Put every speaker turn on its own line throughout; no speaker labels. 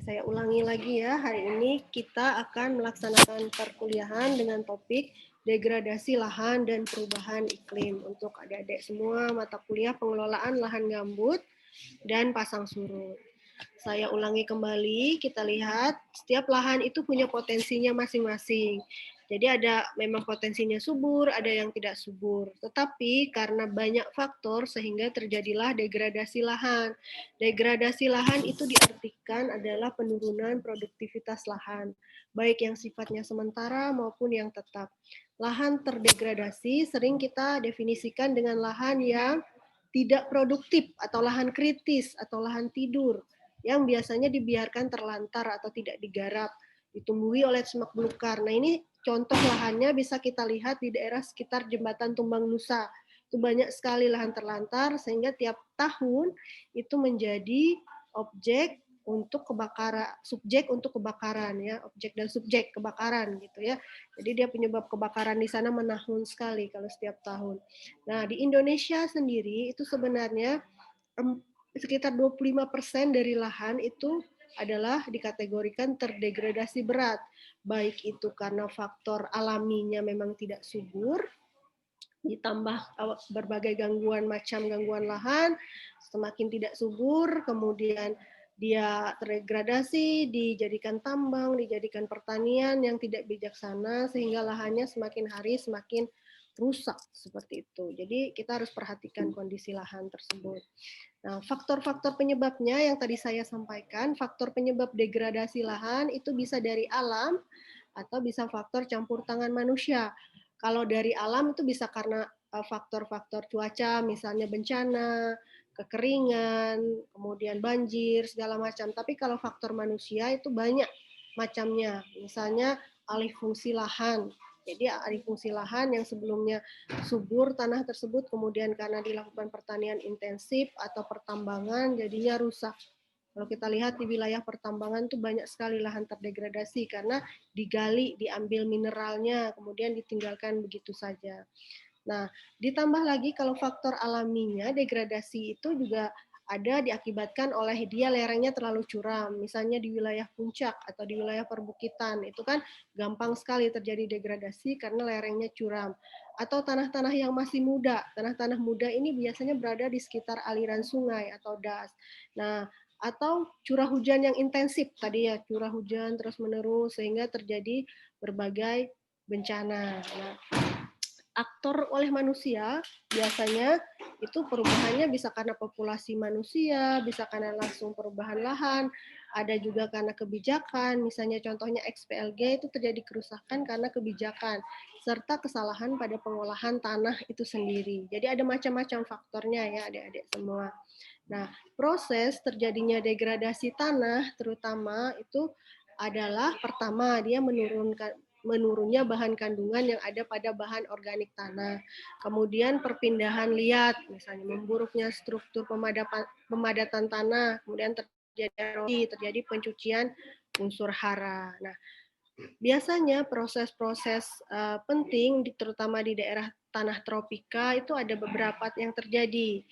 saya ulangi lagi ya. Hari ini kita akan melaksanakan perkuliahan dengan topik degradasi lahan dan perubahan iklim. Untuk adik-adik semua, mata kuliah pengelolaan lahan gambut dan pasang surut. Saya ulangi kembali, kita lihat setiap lahan itu punya potensinya masing-masing. Jadi ada memang potensinya subur, ada yang tidak subur. Tetapi karena banyak faktor sehingga terjadilah degradasi lahan. Degradasi lahan itu diartikan adalah penurunan produktivitas lahan, baik yang sifatnya sementara maupun yang tetap. Lahan terdegradasi sering kita definisikan dengan lahan yang tidak produktif atau lahan kritis atau lahan tidur yang biasanya dibiarkan terlantar atau tidak digarap, ditumbuhi oleh semak belukar. Nah, ini contoh lahannya bisa kita lihat di daerah sekitar Jembatan Tumbang Nusa. Itu banyak sekali lahan terlantar sehingga tiap tahun itu menjadi objek untuk kebakaran, subjek untuk kebakaran ya, objek dan subjek kebakaran gitu ya. Jadi dia penyebab kebakaran di sana menahun sekali kalau setiap tahun. Nah, di Indonesia sendiri itu sebenarnya sekitar 25% dari lahan itu adalah dikategorikan terdegradasi berat, baik itu karena faktor alaminya memang tidak subur, ditambah berbagai macam gangguan lahan, semakin tidak subur, kemudian dia terdegradasi, dijadikan tambang, dijadikan pertanian yang tidak bijaksana, sehingga lahannya semakin hari semakin rusak seperti itu. Jadi kita harus perhatikan kondisi lahan tersebut. Nah, faktor-faktor penyebabnya yang tadi saya sampaikan, faktor penyebab degradasi lahan itu bisa dari alam atau bisa faktor campur tangan manusia. Kalau dari alam itu bisa karena faktor-faktor cuaca, misalnya bencana, kekeringan, kemudian banjir, segala macam. Tapi kalau faktor manusia itu banyak macamnya. Misalnya alih fungsi lahan. Jadi alih fungsi lahan yang sebelumnya subur tanah tersebut kemudian karena dilakukan pertanian intensif atau pertambangan jadinya rusak. Kalau kita lihat di wilayah pertambangan tuh banyak sekali lahan terdegradasi karena digali, diambil mineralnya, kemudian ditinggalkan begitu saja. Nah, ditambah lagi kalau faktor alaminya, degradasi itu juga ada diakibatkan oleh dia lerengnya terlalu curam. Misalnya di wilayah puncak atau di wilayah perbukitan, itu kan gampang sekali terjadi degradasi karena lerengnya curam. Atau tanah-tanah yang masih muda. Tanah-tanah muda ini biasanya berada di sekitar aliran sungai atau das. Nah, atau curah hujan yang intensif tadi ya, curah hujan terus-menerus sehingga terjadi berbagai bencana. Nah, aktor oleh manusia biasanya itu perubahannya bisa karena populasi manusia, bisa karena langsung perubahan lahan, ada juga karena kebijakan, misalnya contohnya XPLG itu terjadi kerusakan karena kebijakan, serta kesalahan pada pengolahan tanah itu sendiri. Jadi ada macam-macam faktornya ya adik-adik semua. Nah, proses terjadinya degradasi tanah terutama itu adalah pertama dia menurunnya bahan kandungan yang ada pada bahan organik tanah. Kemudian perpindahan liat, misalnya memburuknya struktur pemadatan tanah, kemudian terjadi erosi, terjadi pencucian unsur hara. Nah, biasanya proses-proses penting, terutama di daerah tanah tropika, itu ada beberapa yang terjadi.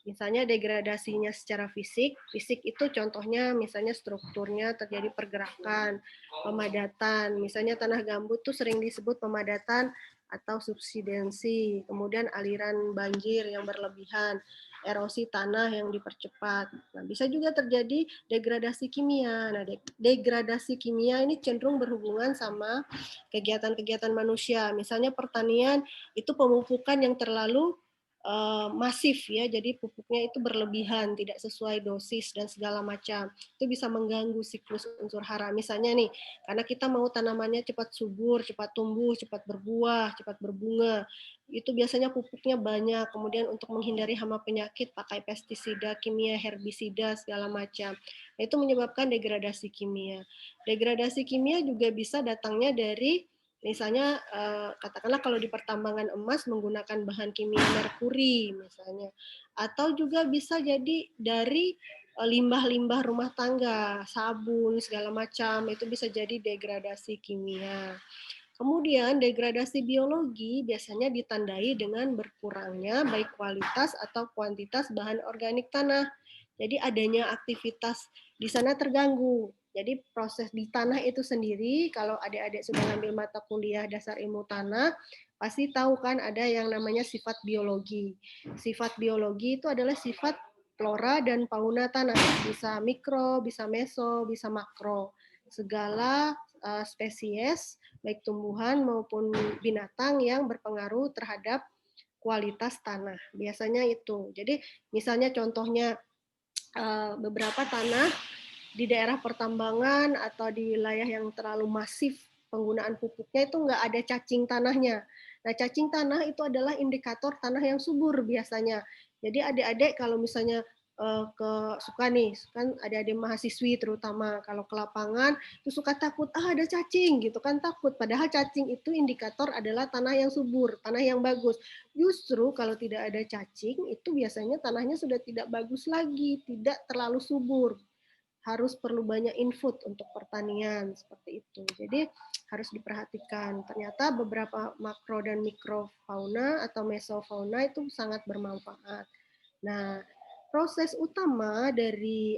Misalnya degradasinya secara fisik, fisik itu contohnya misalnya strukturnya terjadi pergerakan, pemadatan, misalnya tanah gambut tuh sering disebut pemadatan atau subsidensi, kemudian aliran banjir yang berlebihan, erosi tanah yang dipercepat. Nah, bisa juga terjadi degradasi kimia. Nah, degradasi kimia ini cenderung berhubungan sama kegiatan-kegiatan manusia. Misalnya pertanian itu pemupukan yang terlalu masif ya, jadi pupuknya itu berlebihan, tidak sesuai dosis dan segala macam. Itu bisa mengganggu siklus unsur hara. Misalnya nih, karena kita mau tanamannya cepat subur, cepat tumbuh, cepat berbuah, cepat berbunga, itu biasanya pupuknya banyak. Kemudian untuk menghindari hama penyakit pakai pestisida, kimia, herbisida segala macam. Nah, itu menyebabkan degradasi kimia. Degradasi kimia juga bisa datangnya dari misalnya katakanlah kalau di pertambangan emas menggunakan bahan kimia merkuri misalnya, atau juga bisa jadi dari limbah-limbah rumah tangga, sabun segala macam, itu bisa jadi degradasi kimia. Kemudian degradasi biologi biasanya ditandai dengan berkurangnya baik kualitas atau kuantitas bahan organik tanah. Jadi adanya aktivitas di sana terganggu. Jadi proses di tanah itu sendiri, kalau adik-adik sudah ngambil mata kuliah dasar ilmu tanah, pasti tahu kan ada yang namanya sifat biologi. Sifat biologi itu adalah sifat flora dan fauna tanah, bisa mikro, bisa meso, bisa makro. Segala spesies, baik tumbuhan maupun binatang yang berpengaruh terhadap kualitas tanah. Biasanya itu. Jadi misalnya contohnya beberapa tanah di daerah pertambangan atau di wilayah yang terlalu masif penggunaan pupuknya itu nggak ada cacing tanahnya. Nah, cacing tanah itu adalah indikator tanah yang subur biasanya. Jadi adik-adik kalau misalnya suka nih, kan adik-adik mahasiswi terutama kalau ke lapangan itu suka takut ada cacing gitu kan, takut. Padahal cacing itu indikator adalah tanah yang subur, tanah yang bagus. Justru kalau tidak ada cacing itu biasanya tanahnya sudah tidak bagus lagi, tidak terlalu subur, harus perlu banyak input untuk pertanian seperti itu. Jadi harus diperhatikan. Ternyata beberapa makro dan mikrofauna atau mesofauna itu sangat bermanfaat. Nah, proses utama dari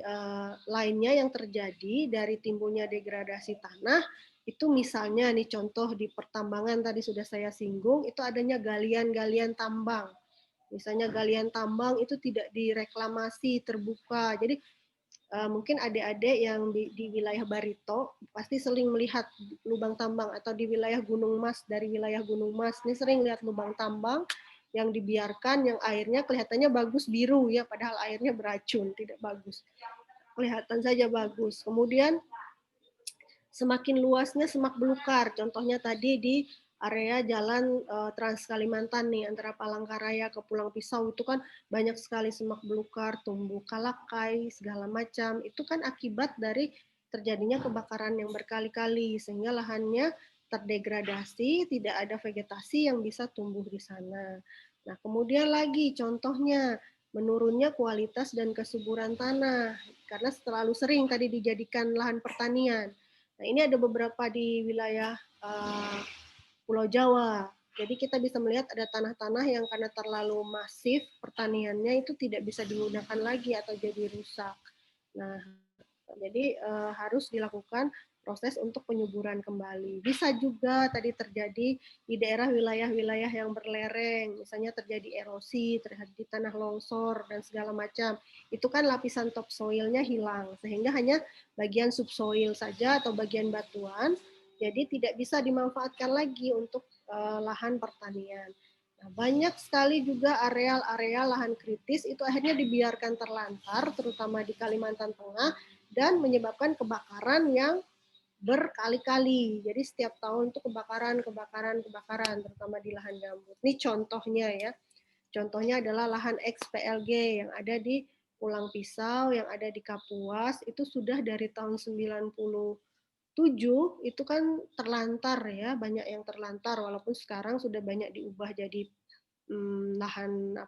lainnya yang terjadi dari timbulnya degradasi tanah itu misalnya nih contoh di pertambangan tadi sudah saya singgung, itu adanya galian-galian tambang. Misalnya galian tambang itu tidak direklamasi terbuka. Jadi mungkin adik-adik yang di wilayah Barito pasti sering melihat lubang tambang, atau di wilayah Gunung Mas, dari wilayah Gunung Mas ini sering lihat lubang tambang yang dibiarkan, yang airnya kelihatannya bagus biru ya, padahal airnya beracun, tidak bagus. Kelihatan saja bagus. Kemudian semakin luasnya semak belukar, contohnya tadi di area jalan Trans Kalimantan nih, antara Palangkaraya ke Pulang Pisau itu kan banyak sekali semak belukar, tumbuh kalakai, segala macam. Itu kan akibat dari terjadinya kebakaran yang berkali-kali, sehingga lahannya terdegradasi, tidak ada vegetasi yang bisa tumbuh di sana. Nah, kemudian lagi contohnya menurunnya kualitas dan kesuburan tanah, karena terlalu sering tadi dijadikan lahan pertanian. Nah, ini ada beberapa di wilayah Pulau Jawa. Jadi kita bisa melihat ada tanah-tanah yang karena terlalu masif pertaniannya itu tidak bisa digunakan lagi atau jadi rusak. Nah, jadi harus dilakukan proses untuk penyuburan kembali. Bisa juga tadi terjadi di daerah wilayah-wilayah yang berlereng, misalnya terjadi erosi, terjadi tanah longsor dan segala macam. Itu kan lapisan topsoilnya hilang, sehingga hanya bagian subsoil saja atau bagian batuan, jadi tidak bisa dimanfaatkan lagi untuk lahan pertanian. Nah, banyak sekali juga areal-areal lahan kritis itu akhirnya dibiarkan terlantar, terutama di Kalimantan Tengah, dan menyebabkan kebakaran yang berkali-kali. Jadi setiap tahun itu kebakaran, terutama di lahan gambut. Ini contohnya ya. Contohnya adalah lahan XPLG yang ada di Pulang Pisau, yang ada di Kapuas, itu sudah dari tahun 97 itu kan terlantar ya, banyak yang terlantar, walaupun sekarang sudah banyak diubah jadi lahan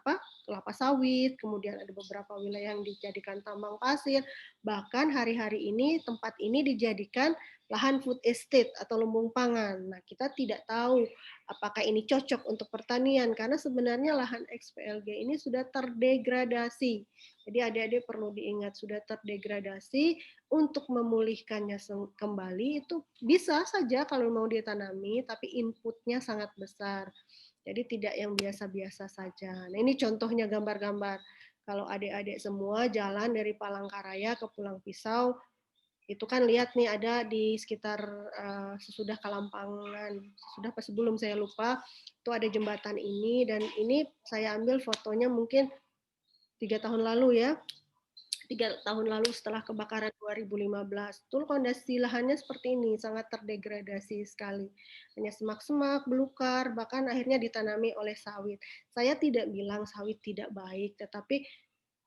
kelapa sawit, kemudian ada beberapa wilayah yang dijadikan tambang pasir, bahkan hari-hari ini tempat ini dijadikan lahan food estate atau lumbung pangan. Nah, kita tidak tahu apakah ini cocok untuk pertanian karena sebenarnya lahan XPLG ini sudah terdegradasi. Jadi adik-adik perlu diingat sudah terdegradasi, untuk memulihkannya kembali itu bisa saja kalau mau ditanami, tapi inputnya sangat besar. Jadi tidak yang biasa-biasa saja. Nah, ini contohnya gambar-gambar. Kalau adik-adik semua jalan dari Palangkaraya ke Pulang Pisau, itu kan lihat nih ada di sekitar sesudah Kalampangan, sesudah apa sebelum saya lupa, itu ada jembatan ini, dan ini saya ambil fotonya mungkin 3 tahun lalu ya. 3 tahun lalu setelah kebakaran 2015. Tuh kondisi lahannya seperti ini, sangat terdegradasi sekali. Hanya semak-semak, belukar, bahkan akhirnya ditanami oleh sawit. Saya tidak bilang sawit tidak baik, tetapi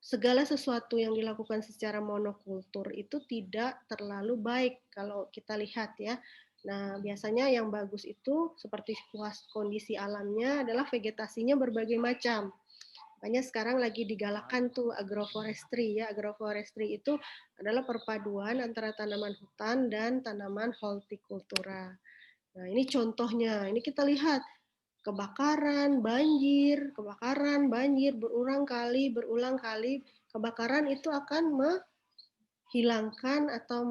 segala sesuatu yang dilakukan secara monokultur itu tidak terlalu baik kalau kita lihat ya. Nah, biasanya yang bagus itu seperti kondisi alamnya adalah vegetasinya berbagai macam. Makanya sekarang lagi digalakkan tuh agroforestry ya. Agroforestry itu adalah perpaduan antara tanaman hutan dan tanaman hortikultura. Nah, ini contohnya. Ini kita lihat kebakaran, banjir, berulang kali. Kebakaran itu akan hilangkan atau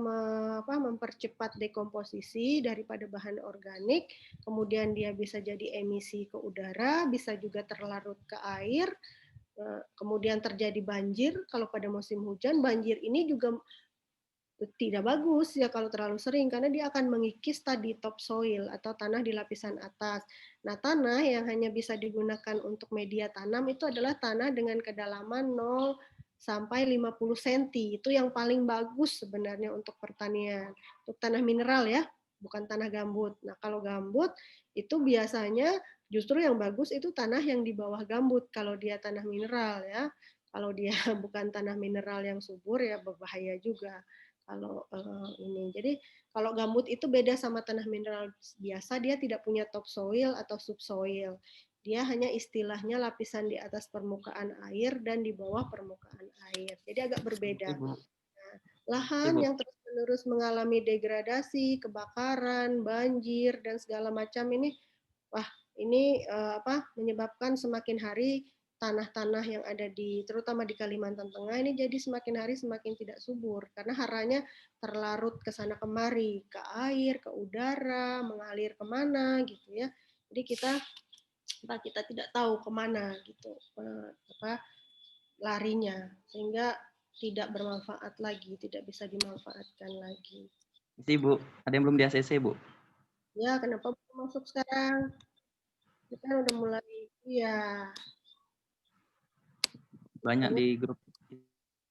mempercepat dekomposisi daripada bahan organik, kemudian dia bisa jadi emisi ke udara, bisa juga terlarut ke air, kemudian terjadi banjir. Kalau pada musim hujan, banjir ini juga tidak bagus ya kalau terlalu sering, karena dia akan mengikis tadi topsoil atau tanah di lapisan atas. Nah, tanah yang hanya bisa digunakan untuk media tanam itu adalah tanah dengan kedalaman 0 sampai 50 cm. Itu yang paling bagus sebenarnya untuk pertanian. Untuk tanah mineral ya, bukan tanah gambut. Nah, kalau gambut itu biasanya justru yang bagus itu tanah yang di bawah gambut kalau dia tanah mineral ya. Kalau dia bukan tanah mineral yang subur ya berbahaya juga. Kalau ini, jadi kalau gambut itu beda sama tanah mineral biasa, dia tidak punya topsoil atau subsoil. Dia hanya istilahnya lapisan di atas permukaan air dan di bawah permukaan air. Jadi agak berbeda. Nah, lahan yang terus-menerus mengalami degradasi, kebakaran, banjir dan segala macam ini, wah ini menyebabkan semakin hari tanah-tanah yang ada terutama di Kalimantan Tengah ini jadi semakin hari semakin tidak subur karena haranya terlarut ke sana kemari, ke air, ke udara, mengalir kemana gitu ya. Jadi kita tidak tahu kemana gitu larinya, sehingga tidak bermanfaat lagi, tidak bisa dimanfaatkan lagi.
Bu, ada yang belum di ACC, Bu?
Ya, kenapa belum masuk sekarang? Kita udah mulai, ya.
Banyak di grup.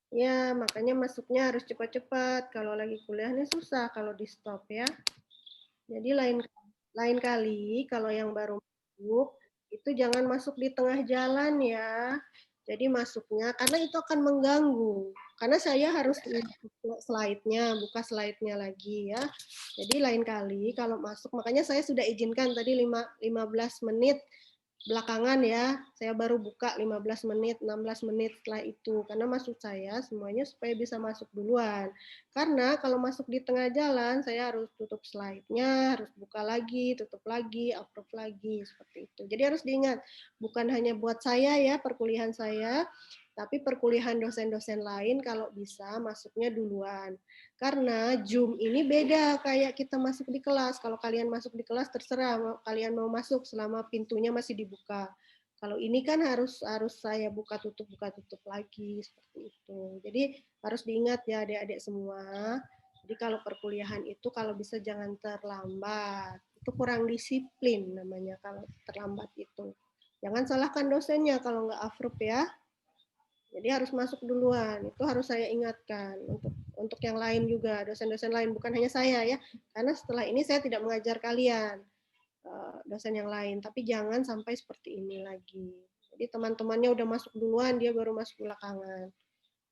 Ya, makanya masuknya harus cepat-cepat. Kalau lagi kuliah ini susah kalau di stop ya. Jadi lain kali kalau yang baru masuk itu jangan masuk di tengah jalan ya. Jadi masuknya karena itu akan mengganggu. Karena saya harus slide-nya, buka slide-nya lagi ya. Jadi lain kali kalau masuk, makanya saya sudah izinkan tadi 15 menit belakangan ya, saya baru buka 15 menit, 16 menit setelah itu. Karena maksud saya semuanya supaya bisa masuk duluan. Karena kalau masuk di tengah jalan, saya harus tutup slide-nya, harus buka lagi, tutup lagi, approve lagi, seperti itu. Jadi harus diingat, bukan hanya buat saya ya, perkuliahan saya, tapi perkuliahan dosen-dosen lain kalau bisa masuknya duluan. Karena Zoom ini beda kayak kita masuk di kelas. Kalau kalian masuk di kelas terserah kalian mau masuk selama pintunya masih dibuka. Kalau ini kan harus saya buka tutup lagi seperti itu. Jadi harus diingat ya adik-adik semua. Jadi kalau perkuliahan itu kalau bisa jangan terlambat. Itu kurang disiplin namanya kalau terlambat itu. Jangan salahkan dosennya kalau nggak approve ya. Jadi harus masuk duluan. Itu harus saya ingatkan untuk yang lain juga, dosen-dosen lain, bukan hanya saya ya. Karena setelah ini saya tidak mengajar kalian, dosen yang lain. Tapi jangan sampai seperti ini lagi. Jadi teman-temannya udah masuk duluan, dia baru masuk belakangan.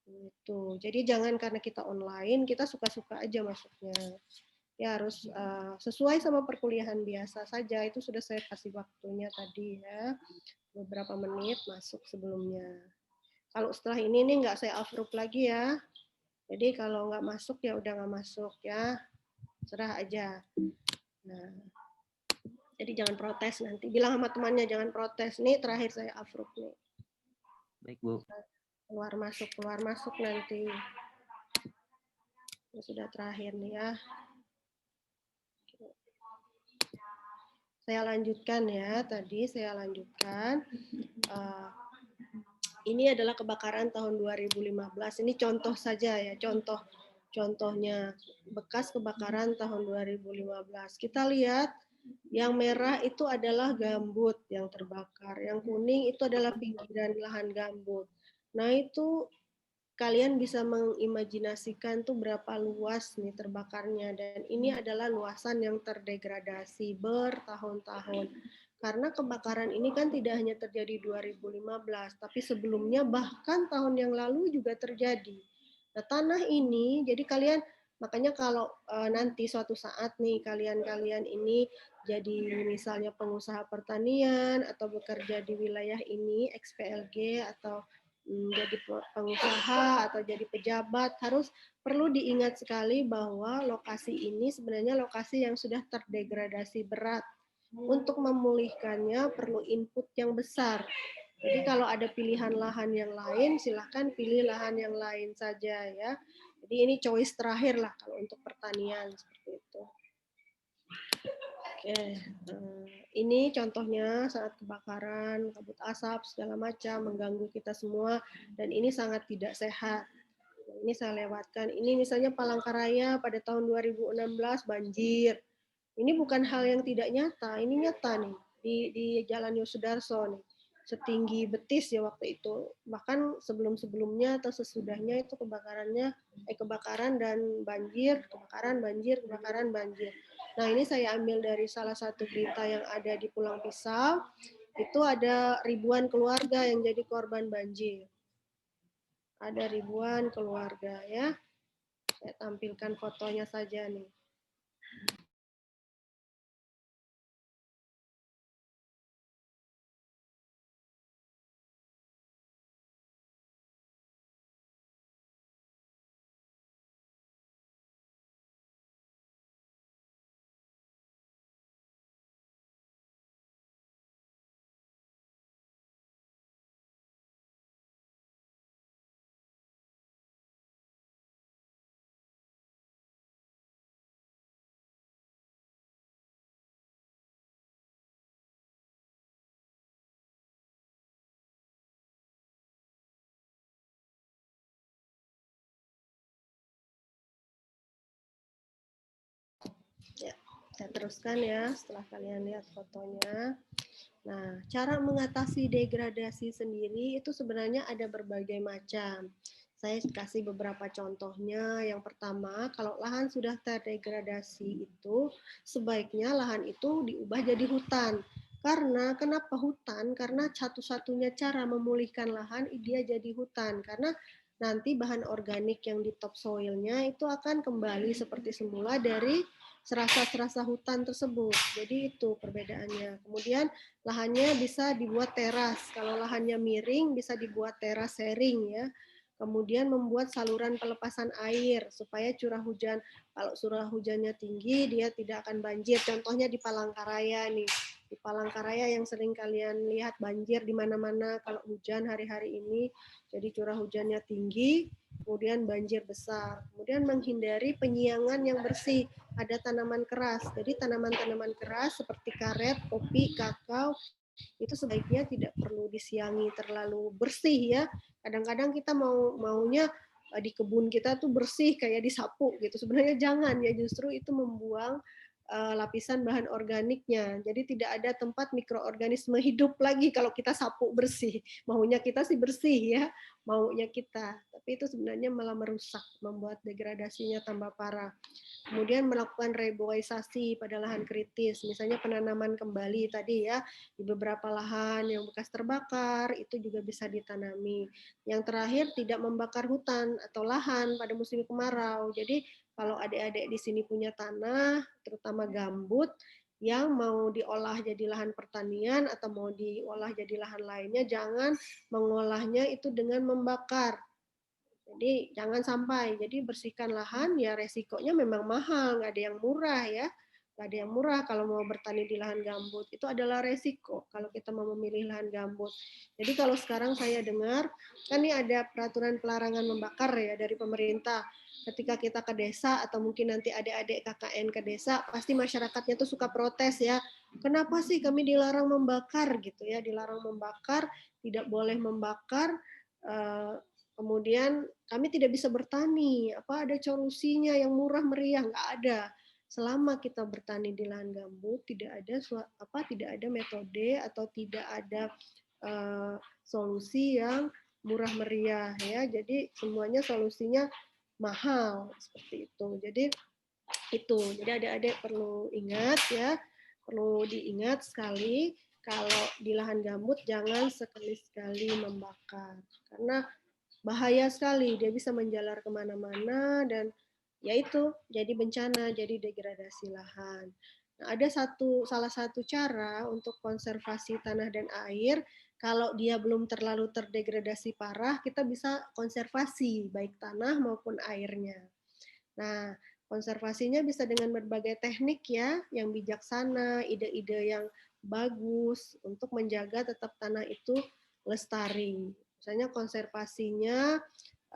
Gitu. Jadi jangan karena kita online, kita suka-suka aja masuknya. Ya harus sesuai sama perkuliahan biasa saja. Itu sudah saya kasih waktunya tadi ya. Beberapa menit masuk sebelumnya. Kalau setelah ini nih nggak saya approve lagi ya. Jadi kalau nggak masuk ya udah nggak masuk ya. Serah aja. Nah, jadi jangan protes nanti. Bilang sama temannya jangan protes. Nih terakhir saya approve nih.
Baik, Bu.
Keluar masuk nanti. Ini sudah terakhir nih ya. Saya lanjutkan ya. Tadi saya lanjutkan. Ini adalah kebakaran tahun 2015. Ini contoh saja ya, contohnya bekas kebakaran tahun 2015. Kita lihat yang merah itu adalah gambut yang terbakar, yang kuning itu adalah pinggiran lahan gambut. Nah, itu kalian bisa mengimajinasikan tuh berapa luas nih terbakarnya, dan ini adalah luasan yang terdegradasi bertahun-tahun. Karena kebakaran ini kan tidak hanya terjadi 2015, tapi sebelumnya bahkan tahun yang lalu juga terjadi. Nah, tanah ini, jadi kalian, makanya kalau nanti suatu saat nih kalian ini jadi misalnya pengusaha pertanian atau bekerja di wilayah ini, XPLG atau jadi pengusaha atau jadi pejabat, perlu diingat sekali bahwa lokasi ini sebenarnya lokasi yang sudah terdegradasi berat. Untuk memulihkannya perlu input yang besar. Jadi kalau ada pilihan lahan yang lain, silahkan pilih lahan yang lain saja ya. Jadi ini choice terakhir lah kalau untuk pertanian seperti itu. Oke, ini contohnya saat kebakaran, kabut asap segala macam mengganggu kita semua dan ini sangat tidak sehat. Ini saya lewatkan. Ini misalnya Palangkaraya pada tahun 2016 banjir. Ini bukan hal yang tidak nyata, ini nyata nih di Jalan Yosudarso nih. Setinggi betis ya waktu itu. Bahkan sebelum-sebelumnya atau sesudahnya itu kebakaran dan banjir, kebakaran, banjir, kebakaran, banjir. Nah, ini saya ambil dari salah satu berita yang ada di Pulang Pisau. Itu ada ribuan keluarga yang jadi korban banjir. Ada ribuan keluarga ya. Saya tampilkan fotonya saja nih. Ya, saya teruskan ya setelah kalian lihat fotonya. Nah, cara mengatasi degradasi sendiri itu sebenarnya ada berbagai macam. Saya kasih beberapa contohnya. Yang pertama, kalau lahan sudah terdegradasi itu, sebaiknya lahan itu diubah jadi hutan. Karena kenapa hutan? Karena satu-satunya cara memulihkan lahan dia jadi hutan. Karena nanti bahan organik yang di topsoilnya itu akan kembali seperti semula dari serasa-serasa hutan tersebut. Jadi itu perbedaannya. Kemudian lahannya bisa dibuat teras. Kalau lahannya miring bisa dibuat teras sharing ya. Kemudian membuat saluran pelepasan air supaya curah hujan, kalau curah hujannya tinggi dia tidak akan banjir. Contohnya di Palangkaraya nih. Di Palangkaraya yang sering kalian lihat banjir di mana-mana kalau hujan hari-hari ini. Jadi curah hujannya tinggi, kemudian banjir besar. Kemudian menghindari penyiangan yang bersih. Ada tanaman keras. Jadi tanaman-tanaman keras seperti karet, kopi, kakao itu sebaiknya tidak perlu disiangi terlalu bersih ya. Kadang-kadang kita maunya di kebun kita tuh bersih kayak disapu gitu. Sebenarnya jangan ya, justru itu membuang lapisan bahan organiknya. Jadi tidak ada tempat mikroorganisme hidup lagi kalau kita sapu bersih. Maunya kita sih bersih ya, maunya kita. Tapi itu sebenarnya malah merusak, membuat degradasinya tambah parah. Kemudian melakukan reboisasi pada lahan kritis, misalnya penanaman kembali tadi ya, di beberapa lahan yang bekas terbakar, itu juga bisa ditanami. Yang terakhir, tidak membakar hutan atau lahan pada musim kemarau. Jadi kalau adik-adik di sini punya tanah, terutama gambut, yang mau diolah jadi lahan pertanian atau mau diolah jadi lahan lainnya, jangan mengolahnya itu dengan membakar. Jadi jangan sampai, jadi bersihkan lahan ya resikonya memang mahal, nggak ada yang murah ya. Nggak ada yang murah kalau mau bertani di lahan gambut. Itu adalah resiko kalau kita mau memilih lahan gambut. Jadi kalau sekarang saya dengar, kan ini ada peraturan pelarangan membakar ya dari pemerintah. Ketika kita ke desa atau mungkin nanti adik-adik KKN ke desa, pasti masyarakatnya tuh suka protes ya. Kenapa sih kami dilarang membakar gitu ya, dilarang membakar, tidak boleh membakar, kemudian kami tidak bisa bertani. Apa ada solusinya yang murah meriah? Nggak ada. Selama kita bertani di lahan gambut, tidak ada metode atau tidak ada solusi yang murah meriah ya. Jadi semuanya solusinya mahal seperti itu. Jadi adik-adik perlu ingat ya, perlu diingat sekali kalau di lahan gambut jangan sekali-sekali membakar karena bahaya sekali, dia bisa menjalar kemana-mana dan yaitu jadi bencana, jadi degradasi lahan. Nah, ada salah satu cara untuk konservasi tanah dan air, kalau dia belum terlalu terdegradasi parah, kita bisa konservasi baik tanah maupun airnya. Nah, konservasinya bisa dengan berbagai teknik ya, yang bijaksana, ide-ide yang bagus untuk menjaga tetap tanah itu lestari. Misalnya konservasinya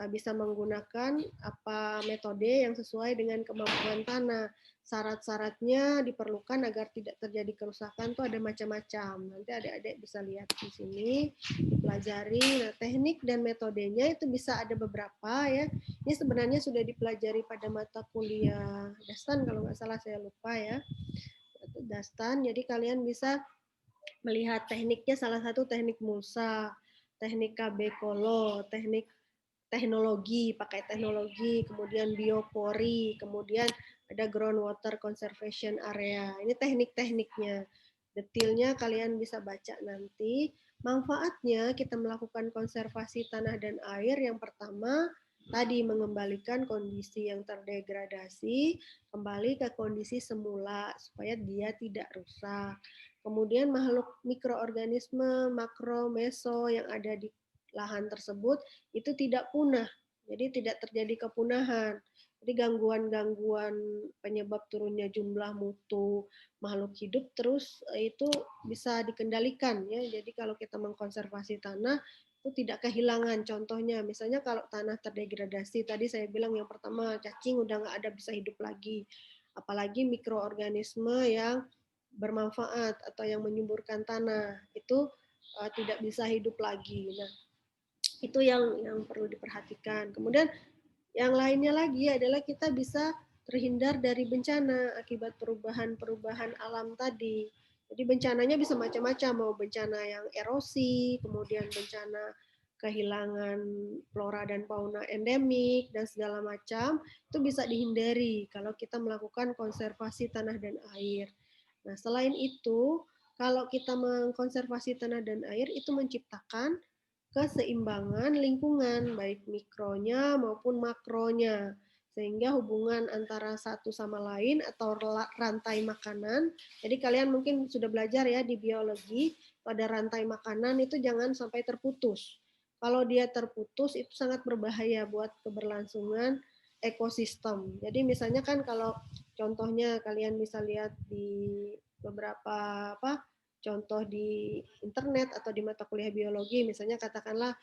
bisa menggunakan apa metode yang sesuai dengan kemampuan tanah. Syarat-syaratnya diperlukan agar tidak terjadi kerusakan tuh ada macam-macam. Nanti adik-adik bisa lihat di sini, dipelajari. Nah, teknik dan metodenya itu bisa ada beberapa ya. Ini sebenarnya sudah dipelajari pada mata kuliah Dastan kalau nggak salah, saya lupa ya. Dastan. Jadi kalian bisa melihat tekniknya, salah satu teknik mulsa, teknik KB Kolo, teknik teknologi, pakai teknologi, kemudian biopori, kemudian ada groundwater conservation area. Ini teknik-tekniknya. Detailnya kalian bisa baca nanti. Manfaatnya kita melakukan konservasi tanah dan air, yang pertama tadi mengembalikan kondisi yang terdegradasi kembali ke kondisi semula supaya dia tidak rusak. Kemudian makhluk mikroorganisme makro meso yang ada di lahan tersebut itu tidak punah. Jadi tidak terjadi kepunahan. Jadi gangguan-gangguan penyebab turunnya jumlah mutu makhluk hidup terus itu bisa dikendalikan ya. Jadi kalau kita mengkonservasi tanah itu tidak kehilangan. Contohnya misalnya kalau tanah terdegradasi, tadi saya bilang yang pertama cacing udah nggak ada, bisa hidup lagi. Apalagi mikroorganisme yang bermanfaat atau yang menyuburkan tanah itu tidak bisa hidup lagi. Nah, itu yang perlu diperhatikan. Kemudian yang lainnya lagi adalah kita bisa terhindar dari bencana akibat perubahan-perubahan alam tadi. Jadi bencananya bisa macam-macam, mau bencana yang erosi, kemudian bencana kehilangan flora dan fauna endemik dan segala macam, itu bisa dihindari kalau kita melakukan konservasi tanah dan air. Nah, selain itu, kalau kita mengkonservasi tanah dan air itu menciptakan keseimbangan lingkungan, baik mikronya maupun makronya. Sehingga hubungan antara satu sama lain atau rantai makanan, jadi kalian mungkin sudah belajar ya di biologi, pada rantai makanan itu jangan sampai terputus. Kalau dia terputus itu sangat berbahaya buat keberlangsungan ekosistem. Jadi misalnya kan kalau contohnya kalian bisa lihat di beberapa contoh di internet atau di mata kuliah biologi, misalnya katakanlah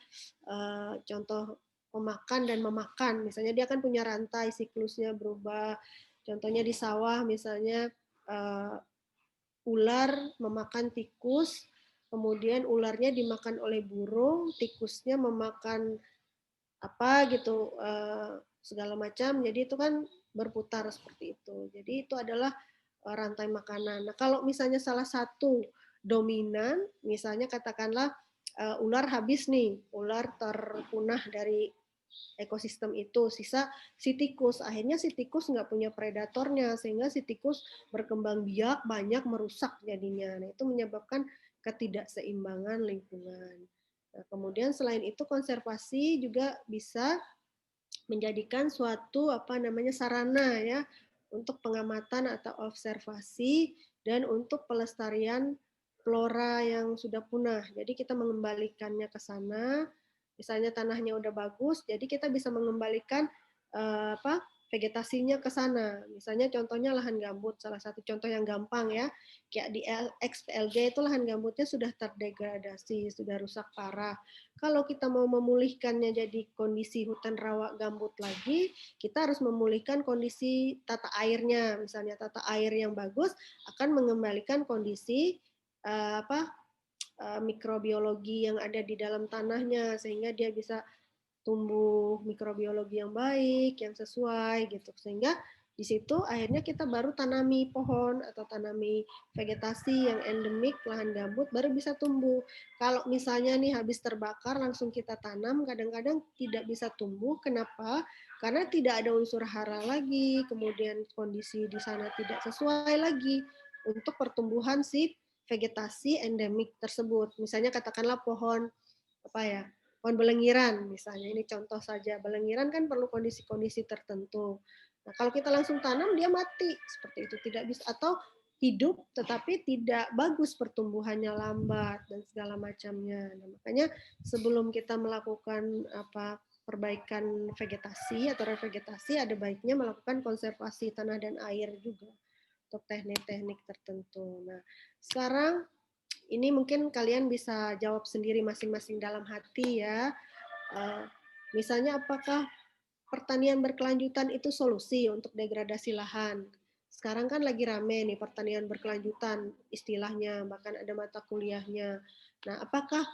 contoh memakan dan memakan, misalnya dia kan punya rantai siklusnya berubah. Contohnya di sawah misalnya ular memakan tikus, kemudian ularnya dimakan oleh burung, tikusnya memakan apa gitu segala macam, jadi itu kan berputar seperti itu. Jadi itu adalah rantai makanan. Nah, kalau misalnya salah satu dominan, misalnya katakanlah ular habis nih, ular terpunah dari ekosistem itu, sisa si tikus. Akhirnya si tikus nggak punya predatornya, sehingga si tikus berkembang biak, banyak merusak jadinya. Nah, itu menyebabkan ketidakseimbangan lingkungan. Nah, kemudian selain itu konservasi juga bisa menjadikan suatu sarana ya untuk pengamatan atau observasi dan untuk pelestarian flora yang sudah punah. Jadi kita mengembalikannya ke sana. Misalnya tanahnya udah bagus, jadi kita bisa mengembalikan vegetasinya ke sana. Misalnya contohnya lahan gambut, salah satu contoh yang gampang ya. Kayak di XPLG itu lahan gambutnya sudah terdegradasi, sudah rusak parah. Kalau kita mau memulihkannya jadi kondisi hutan rawa gambut lagi, kita harus memulihkan kondisi tata airnya. Misalnya tata air yang bagus akan mengembalikan kondisi mikrobiologi yang ada di dalam tanahnya sehingga dia bisa tumbuh mikrobiologi yang baik, yang sesuai gitu. Sehingga di situ akhirnya kita baru tanami pohon atau tanami vegetasi yang endemik lahan gambut baru bisa tumbuh. Kalau misalnya nih habis terbakar langsung kita tanam, kadang-kadang tidak bisa tumbuh. Kenapa? Karena tidak ada unsur hara lagi, kemudian kondisi di sana tidak sesuai lagi untuk pertumbuhan si vegetasi endemik tersebut. Misalnya katakanlah pohon pohon belengiran misalnya, ini contoh saja. Belengiran kan perlu kondisi-kondisi tertentu. Nah, kalau kita langsung tanam dia mati seperti itu, tidak bisa, atau hidup tetapi tidak bagus, pertumbuhannya lambat dan segala macamnya. Nah, makanya sebelum kita melakukan perbaikan vegetasi atau revegetasi, ada baiknya melakukan konservasi tanah dan air juga untuk teknik-teknik tertentu. Nah, sekarang ini mungkin kalian bisa jawab sendiri masing-masing dalam hati ya. Misalnya apakah pertanian berkelanjutan itu solusi untuk degradasi lahan? Sekarang kan lagi rame nih pertanian berkelanjutan istilahnya, bahkan ada mata kuliahnya. Nah, apakah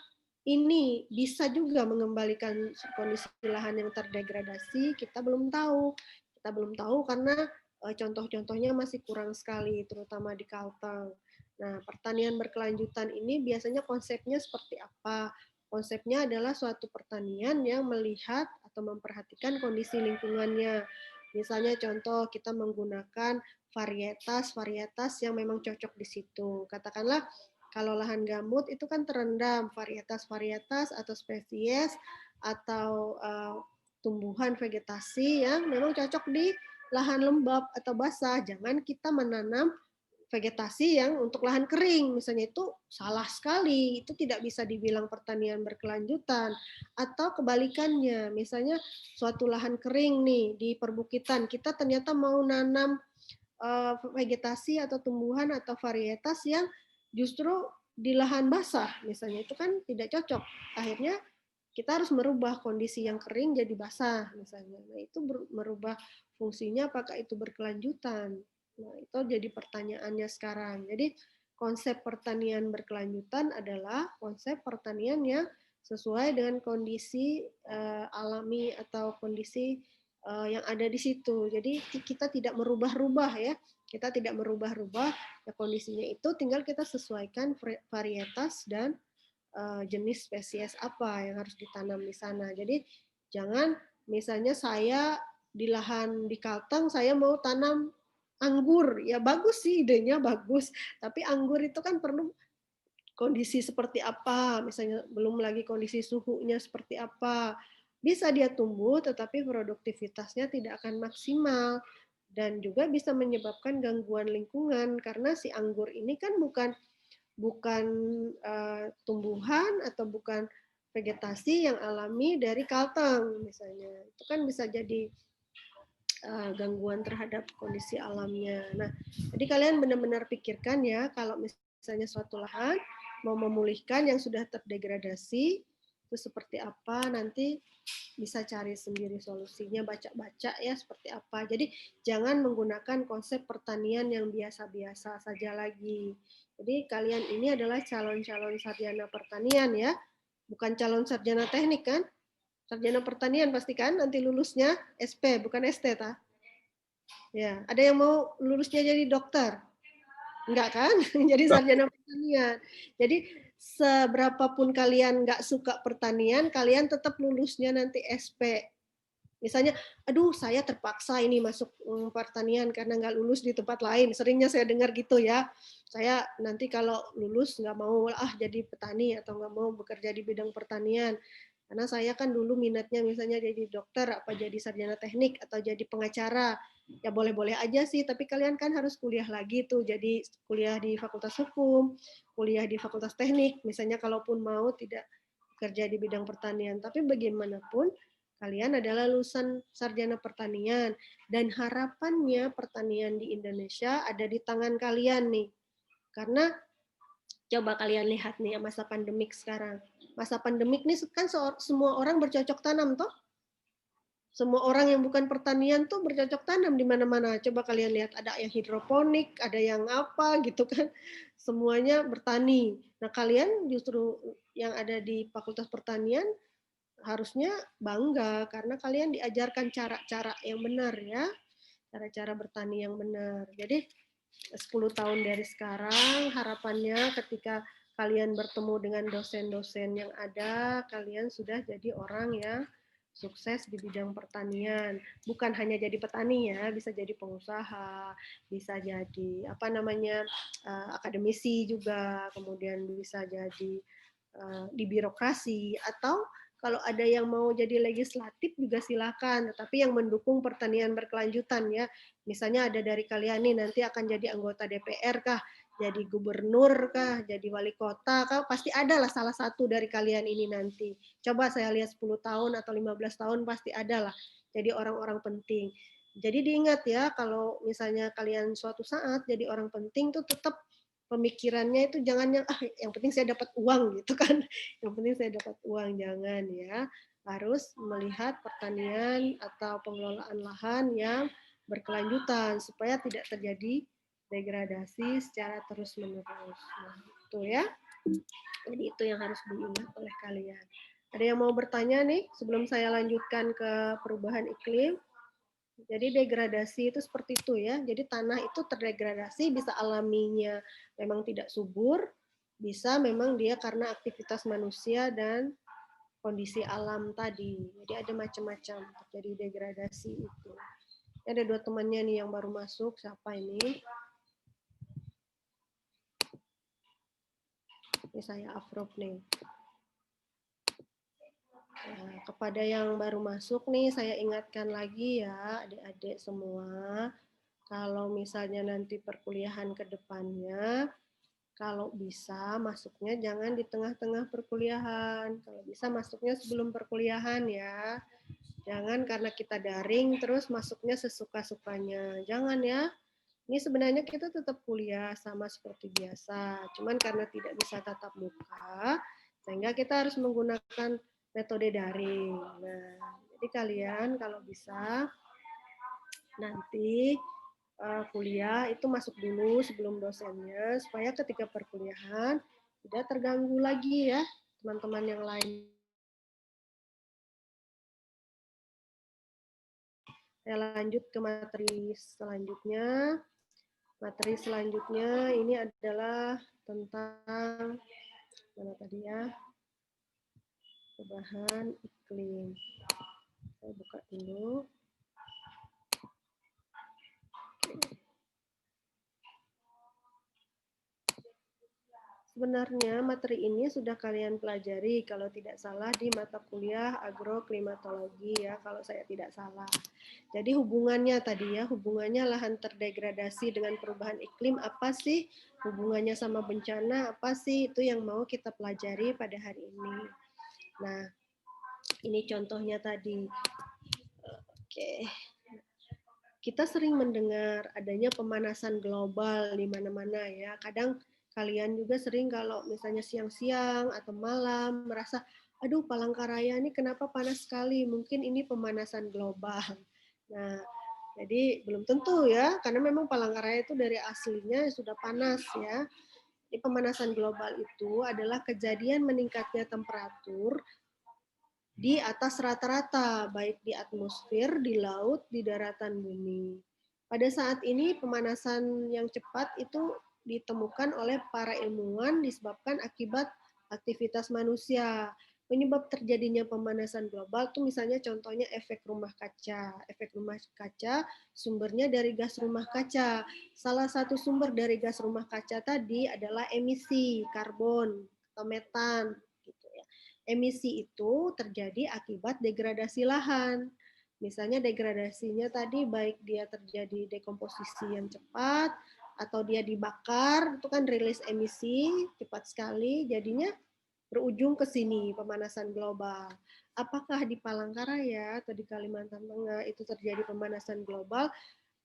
ini bisa juga mengembalikan kondisi lahan yang terdegradasi? Kita belum tahu. Kita belum tahu karena contoh-contohnya masih kurang sekali, terutama di Kalteng. Nah, pertanian berkelanjutan ini biasanya konsepnya seperti apa? Konsepnya adalah suatu pertanian yang melihat atau memperhatikan kondisi lingkungannya. Misalnya contoh kita menggunakan varietas-varietas yang memang cocok di situ. Katakanlah kalau lahan gambut itu kan terendam varietas-varietas atau spesies atau tumbuhan vegetasi yang memang cocok di lahan lembab atau basah. Jangan kita menanam vegetasi yang untuk lahan kering, misalnya itu salah sekali, itu tidak bisa dibilang pertanian berkelanjutan. Atau kebalikannya, misalnya suatu lahan kering nih di perbukitan, kita ternyata mau nanam vegetasi atau tumbuhan atau varietas yang justru di lahan basah, misalnya itu kan tidak cocok. Akhirnya kita harus merubah kondisi yang kering jadi basah, misalnya. Nah, itu merubah fungsinya apakah itu berkelanjutan. Nah, itu jadi pertanyaannya sekarang. Jadi konsep pertanian berkelanjutan adalah konsep pertanian yang sesuai dengan kondisi alami atau kondisi yang ada di situ. Jadi kita tidak merubah-rubah ya. Kita tidak merubah-rubah ya, kondisinya itu tinggal kita sesuaikan varietas dan jenis spesies apa yang harus ditanam di sana. Jadi jangan misalnya saya di lahan di Kalteng saya mau tanam anggur, ya bagus sih idenya bagus, tapi anggur itu kan perlu kondisi seperti apa, misalnya belum lagi kondisi suhunya seperti apa. Bisa dia tumbuh tetapi produktivitasnya tidak akan maksimal dan juga bisa menyebabkan gangguan lingkungan karena si anggur ini kan bukan bukan tumbuhan atau bukan vegetasi yang alami dari Kalteng misalnya. Itu kan bisa jadi gangguan terhadap kondisi alamnya. Nah, jadi kalian benar-benar pikirkan ya kalau misalnya suatu lahan mau memulihkan yang sudah terdegradasi itu seperti apa, nanti bisa cari sendiri solusinya, baca-baca ya seperti apa. Jadi jangan menggunakan konsep pertanian yang biasa-biasa saja lagi. Jadi kalian ini adalah calon-calon sarjana pertanian ya, bukan calon sarjana teknik kan? Sarjana pertanian pastikan nanti lulusnya SP bukan ST ta. Ya, ada yang mau lulusnya jadi dokter? Enggak kan? Jadi sarjana pertanian. Jadi seberapapun kalian nggak suka pertanian, kalian tetap lulusnya nanti SP. Misalnya, aduh saya terpaksa ini masuk pertanian karena nggak lulus di tempat lain. Seringnya saya dengar gitu ya. Saya nanti kalau lulus nggak mau jadi petani atau nggak mau bekerja di bidang pertanian. Karena saya kan dulu minatnya misalnya jadi dokter, apa jadi sarjana teknik, atau jadi pengacara. Ya boleh-boleh aja sih, tapi kalian kan harus kuliah lagi tuh. Jadi kuliah di Fakultas Hukum, kuliah di Fakultas Teknik, misalnya kalaupun mau tidak kerja di bidang pertanian. Tapi bagaimanapun, kalian adalah lulusan sarjana pertanian. Dan harapannya pertanian di Indonesia ada di tangan kalian nih. Karena coba kalian lihat nih masa pandemik sekarang. Masa pandemik nih kan semua orang bercocok tanam toh. Semua orang yang bukan pertanian tuh bercocok tanam di mana-mana. Coba kalian lihat ada yang hidroponik, ada yang apa gitu kan. Semuanya bertani. Nah, kalian justru yang ada di Fakultas Pertanian harusnya bangga karena kalian diajarkan cara-cara yang benar ya. Cara-cara bertani yang benar. Jadi 10 tahun dari sekarang harapannya ketika kalian bertemu dengan dosen-dosen yang ada, kalian sudah jadi orang yang sukses di bidang pertanian. Bukan hanya jadi petani ya, bisa jadi pengusaha, bisa jadi apa namanya akademisi juga, kemudian bisa jadi di birokrasi atau kalau ada yang mau jadi legislatif juga silakan, tetapi yang mendukung pertanian berkelanjutan ya. Misalnya ada dari kalian nih nanti akan jadi anggota DPR kah, jadi gubernur kah, jadi wali kota kah, pasti ada lah salah satu dari kalian ini nanti. Coba saya lihat 10 tahun atau 15 tahun pasti ada lah. Jadi orang-orang penting. Jadi diingat ya kalau misalnya kalian suatu saat jadi orang penting tuh tetap pemikirannya itu jangan yang yang penting saya dapat uang gitu kan. Yang penting saya dapat uang, jangan ya. harus melihat pertanian atau pengelolaan lahan yang berkelanjutan supaya tidak terjadi degradasi secara terus-menerus. Nah, itu ya. Jadi itu yang harus diingat oleh kalian. Ada yang mau bertanya nih sebelum saya lanjutkan ke perubahan iklim? Jadi degradasi itu seperti itu ya. Jadi tanah itu terdegradasi bisa alaminya memang tidak subur, bisa memang dia karena aktivitas manusia dan kondisi alam tadi. Jadi ada macam-macam terjadi degradasi itu. Ada 2 temannya nih yang baru masuk. Siapa ini? Ini saya approve nih. Nah, kepada yang baru masuk nih, saya ingatkan lagi ya, adik-adik semua. Kalau misalnya nanti perkuliahan ke depannya, kalau bisa masuknya jangan di tengah-tengah perkuliahan. Kalau bisa masuknya sebelum perkuliahan ya. Jangan karena kita daring terus masuknya sesuka-sukanya. Jangan ya. Ini sebenarnya kita tetap kuliah sama seperti biasa. Cuman karena tidak bisa tatap muka, sehingga kita harus menggunakan metode daring. Nah, jadi kalian kalau bisa nanti kuliah itu masuk dulu sebelum dosennya supaya ketika perkuliahan tidak terganggu lagi ya teman-teman yang lain. Saya lanjut ke materi selanjutnya. Materi selanjutnya ini adalah tentang mana tadi ya? Perubahan iklim. Saya buka dulu. Sebenarnya materi ini sudah kalian pelajari kalau tidak salah di mata kuliah agroklimatologi ya, kalau saya tidak salah. Jadi hubungannya tadi ya, hubungannya lahan terdegradasi dengan perubahan iklim apa sih? Hubungannya sama bencana apa sih? Itu yang mau kita pelajari pada hari ini. Nah, ini contohnya tadi. Oke. Kita sering mendengar adanya pemanasan global di mana-mana ya. Kadang kalian juga sering kalau misalnya siang-siang atau malam merasa, aduh Palangkaraya ini kenapa panas sekali? Mungkin ini pemanasan global. Nah, jadi belum tentu ya, karena memang Palangkaraya itu dari aslinya sudah panas ya. Jadi pemanasan global itu adalah kejadian meningkatnya temperatur di atas rata-rata, baik di atmosfer, di laut, di daratan bumi. Pada saat ini pemanasan yang cepat itu ditemukan oleh para ilmuwan disebabkan akibat aktivitas manusia. Penyebab terjadinya pemanasan global itu misalnya contohnya efek rumah kaca. Efek rumah kaca sumbernya dari gas rumah kaca. Salah satu sumber dari gas rumah kaca tadi adalah emisi karbon atau metan. Emisi itu terjadi akibat degradasi lahan. Misalnya degradasinya tadi baik dia terjadi dekomposisi yang cepat atau dia dibakar, itu kan rilis emisi cepat sekali, jadinya berujung ke sini pemanasan global. Apakah di Palangkaraya atau di Kalimantan Tengah itu terjadi pemanasan global?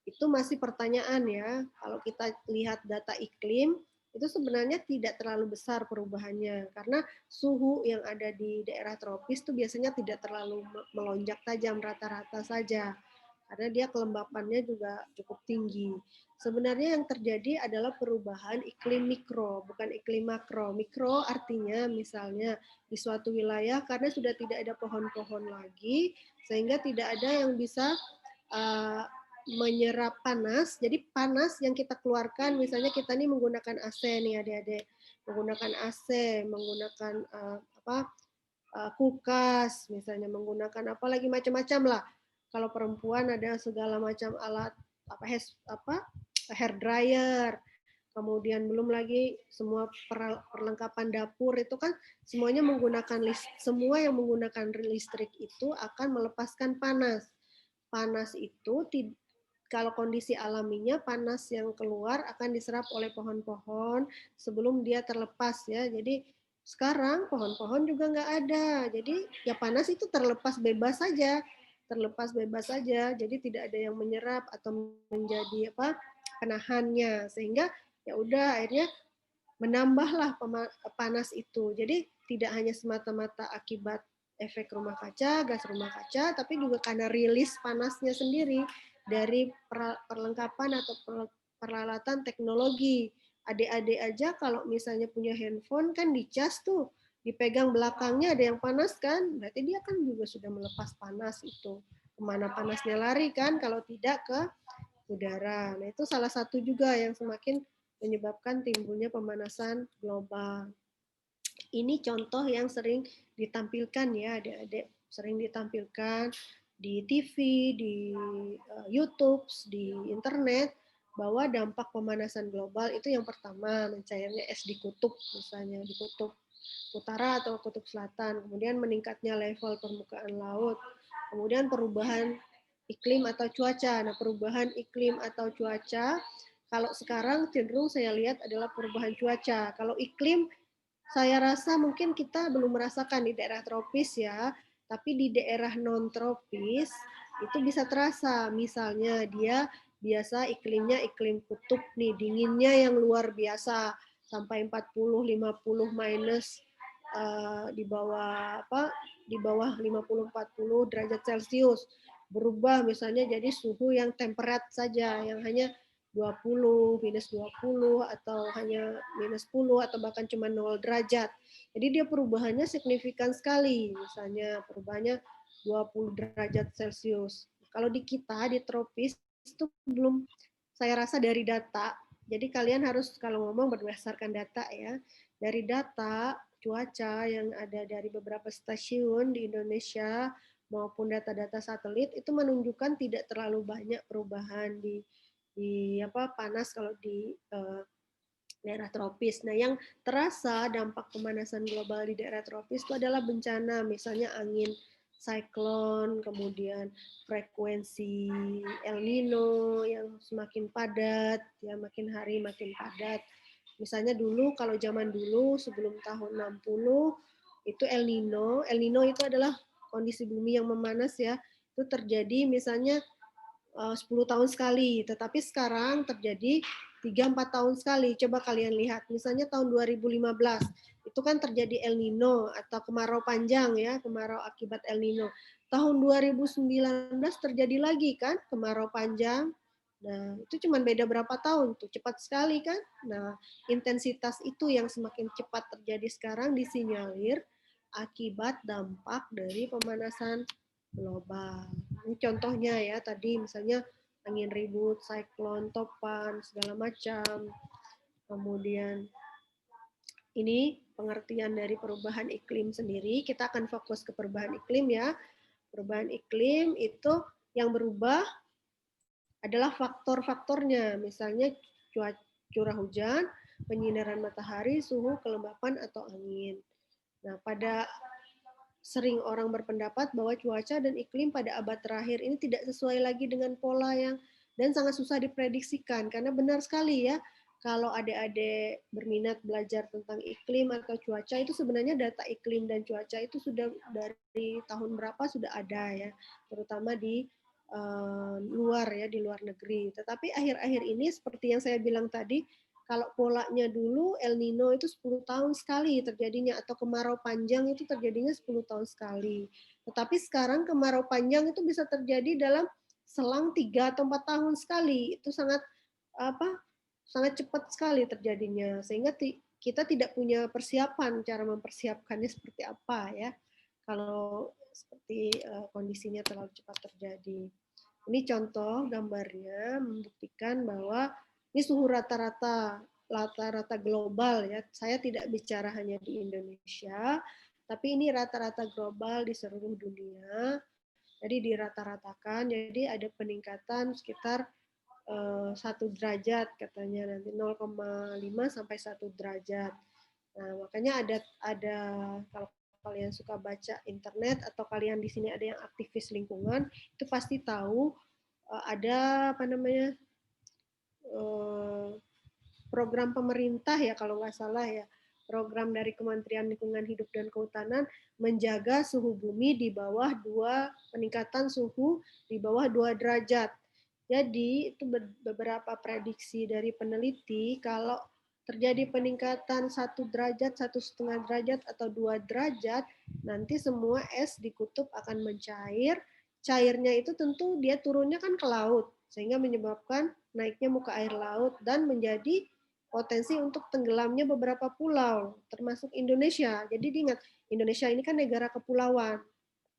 Itu masih pertanyaan ya. Kalau kita lihat data iklim, itu sebenarnya tidak terlalu besar perubahannya karena suhu yang ada di daerah tropis itu biasanya tidak terlalu melonjak tajam, rata-rata saja karena dia kelembapannya juga cukup tinggi. Sebenarnya yang terjadi adalah perubahan iklim mikro, bukan iklim makro. Mikro artinya misalnya di suatu wilayah karena sudah tidak ada pohon-pohon lagi sehingga tidak ada yang bisa menyerap panas. Jadi panas yang kita keluarkan, misalnya kita nih menggunakan AC nih adik-adik, menggunakan AC, menggunakan kulkas, misalnya menggunakan apa lagi macam-macam lah. Kalau perempuan ada segala macam alat hair dryer, kemudian belum lagi semua perlengkapan dapur itu kan semuanya menggunakan semua yang menggunakan listrik itu akan melepaskan panas. Panas itu kalau kondisi alaminya panas yang keluar akan diserap oleh pohon-pohon sebelum dia terlepas ya. Jadi sekarang pohon-pohon juga nggak ada. Jadi ya panas itu terlepas bebas saja. Terlepas bebas saja. Jadi tidak ada yang menyerap atau menjadi penahannya sehingga ya udah akhirnya menambahlah panas itu. Jadi tidak hanya semata-mata akibat efek rumah kaca, gas rumah kaca, tapi juga karena rilis panasnya sendiri dari perlengkapan atau peralatan teknologi. Adik-adik aja kalau misalnya punya handphone kan dicas tuh, dipegang belakangnya ada yang panas kan, berarti dia kan juga sudah melepas panas itu. Kemana panasnya lari kan, kalau tidak ke udara. Nah itu salah satu juga yang semakin menyebabkan timbulnya pemanasan global. Ini contoh yang sering ditampilkan ya adik-adik, sering ditampilkan di TV, di YouTube, di internet, bahwa dampak pemanasan global itu yang pertama mencairnya es di kutub, misalnya di kutub utara atau kutub selatan, kemudian meningkatnya level permukaan laut, kemudian perubahan iklim atau cuaca. Nah, perubahan iklim atau cuaca, kalau sekarang cenderung saya lihat adalah perubahan cuaca. Kalau iklim, saya rasa mungkin kita belum merasakan di daerah tropis ya, tapi di daerah non tropis itu bisa terasa. Misalnya dia biasa iklimnya iklim kutub nih, dinginnya yang luar biasa sampai 40-50 minus di bawah apa? Di bawah 50-40 derajat Celcius. Berubah misalnya jadi suhu yang temperate saja, yang hanya 20, minus 20, atau hanya minus 10, atau bahkan cuma 0 derajat. Jadi dia perubahannya signifikan sekali, misalnya perubahannya 20 derajat Celcius. Kalau di kita, di tropis, itu belum, saya rasa dari data, jadi kalian harus kalau ngomong berdasarkan data ya, dari data cuaca yang ada dari beberapa stasiun di Indonesia, maupun data-data satelit, itu menunjukkan tidak terlalu banyak perubahan di apa panas kalau di daerah tropis. Nah, yang terasa dampak pemanasan global di daerah tropis itu adalah bencana, misalnya angin siklon, kemudian frekuensi El Nino yang semakin padat, ya makin hari makin padat. Misalnya dulu kalau zaman dulu sebelum tahun 60 itu El Nino itu adalah kondisi bumi yang memanas ya. Itu terjadi misalnya 10 tahun sekali, tetapi sekarang terjadi 3-4 tahun sekali. Coba kalian lihat, misalnya tahun 2015, itu kan terjadi El Nino atau kemarau panjang ya, kemarau akibat El Nino. Tahun 2019 terjadi lagi kan, kemarau panjang. Nah, itu cuma beda berapa tahun tuh, cepat sekali kan. Nah, intensitas itu yang semakin cepat terjadi sekarang disinyalir akibat dampak dari pemanasan global. Ini contohnya ya tadi misalnya angin ribut, siklon, topan, segala macam. Kemudian ini pengertian dari perubahan iklim sendiri. Kita akan fokus ke perubahan iklim ya. Perubahan iklim itu yang berubah adalah faktor-faktornya. Misalnya curah hujan, penyinaran matahari, suhu, kelembapan, atau angin. Nah, pada sering orang berpendapat bahwa cuaca dan iklim pada abad terakhir ini tidak sesuai lagi dengan pola yang dan sangat susah diprediksikan karena benar sekali ya kalau adik-adik berminat belajar tentang iklim atau cuaca itu sebenarnya data iklim dan cuaca itu sudah dari tahun berapa sudah ada ya terutama di luar ya di luar negeri. Tetapi akhir-akhir ini seperti yang saya bilang tadi kalau polanya dulu El Nino itu 10 tahun sekali terjadinya atau kemarau panjang itu terjadinya 10 tahun sekali. Tetapi sekarang kemarau panjang itu bisa terjadi dalam selang 3 atau 4 tahun sekali. Itu sangat apa? Sangat cepat sekali terjadinya sehingga kita tidak punya persiapan cara mempersiapkannya seperti apa ya. Kalau seperti kondisinya terlalu cepat terjadi. Ini contoh gambarnya membuktikan bahwa ini suhu rata-rata global ya. Saya tidak bicara hanya di Indonesia, tapi ini rata-rata global di seluruh dunia. Jadi dirata-ratakan, jadi ada peningkatan sekitar 1 derajat katanya nanti 0,5 sampai 1 derajat. Nah, makanya ada kalau kalian suka baca internet atau kalian di sini ada yang aktivis lingkungan, itu pasti tahu ada apa namanya program pemerintah ya kalau nggak salah ya, program dari Kementerian Lingkungan Hidup dan Kehutanan menjaga suhu bumi di bawah peningkatan suhu di bawah 2 derajat. Jadi itu beberapa prediksi dari peneliti kalau terjadi peningkatan 1 derajat, 1,5 derajat, atau 2 derajat, nanti semua es di kutub akan mencair. Cairnya itu tentu dia turunnya kan ke laut, sehingga menyebabkan naiknya muka air laut dan menjadi potensi untuk tenggelamnya beberapa pulau, termasuk Indonesia. Jadi diingat, Indonesia ini kan negara kepulauan.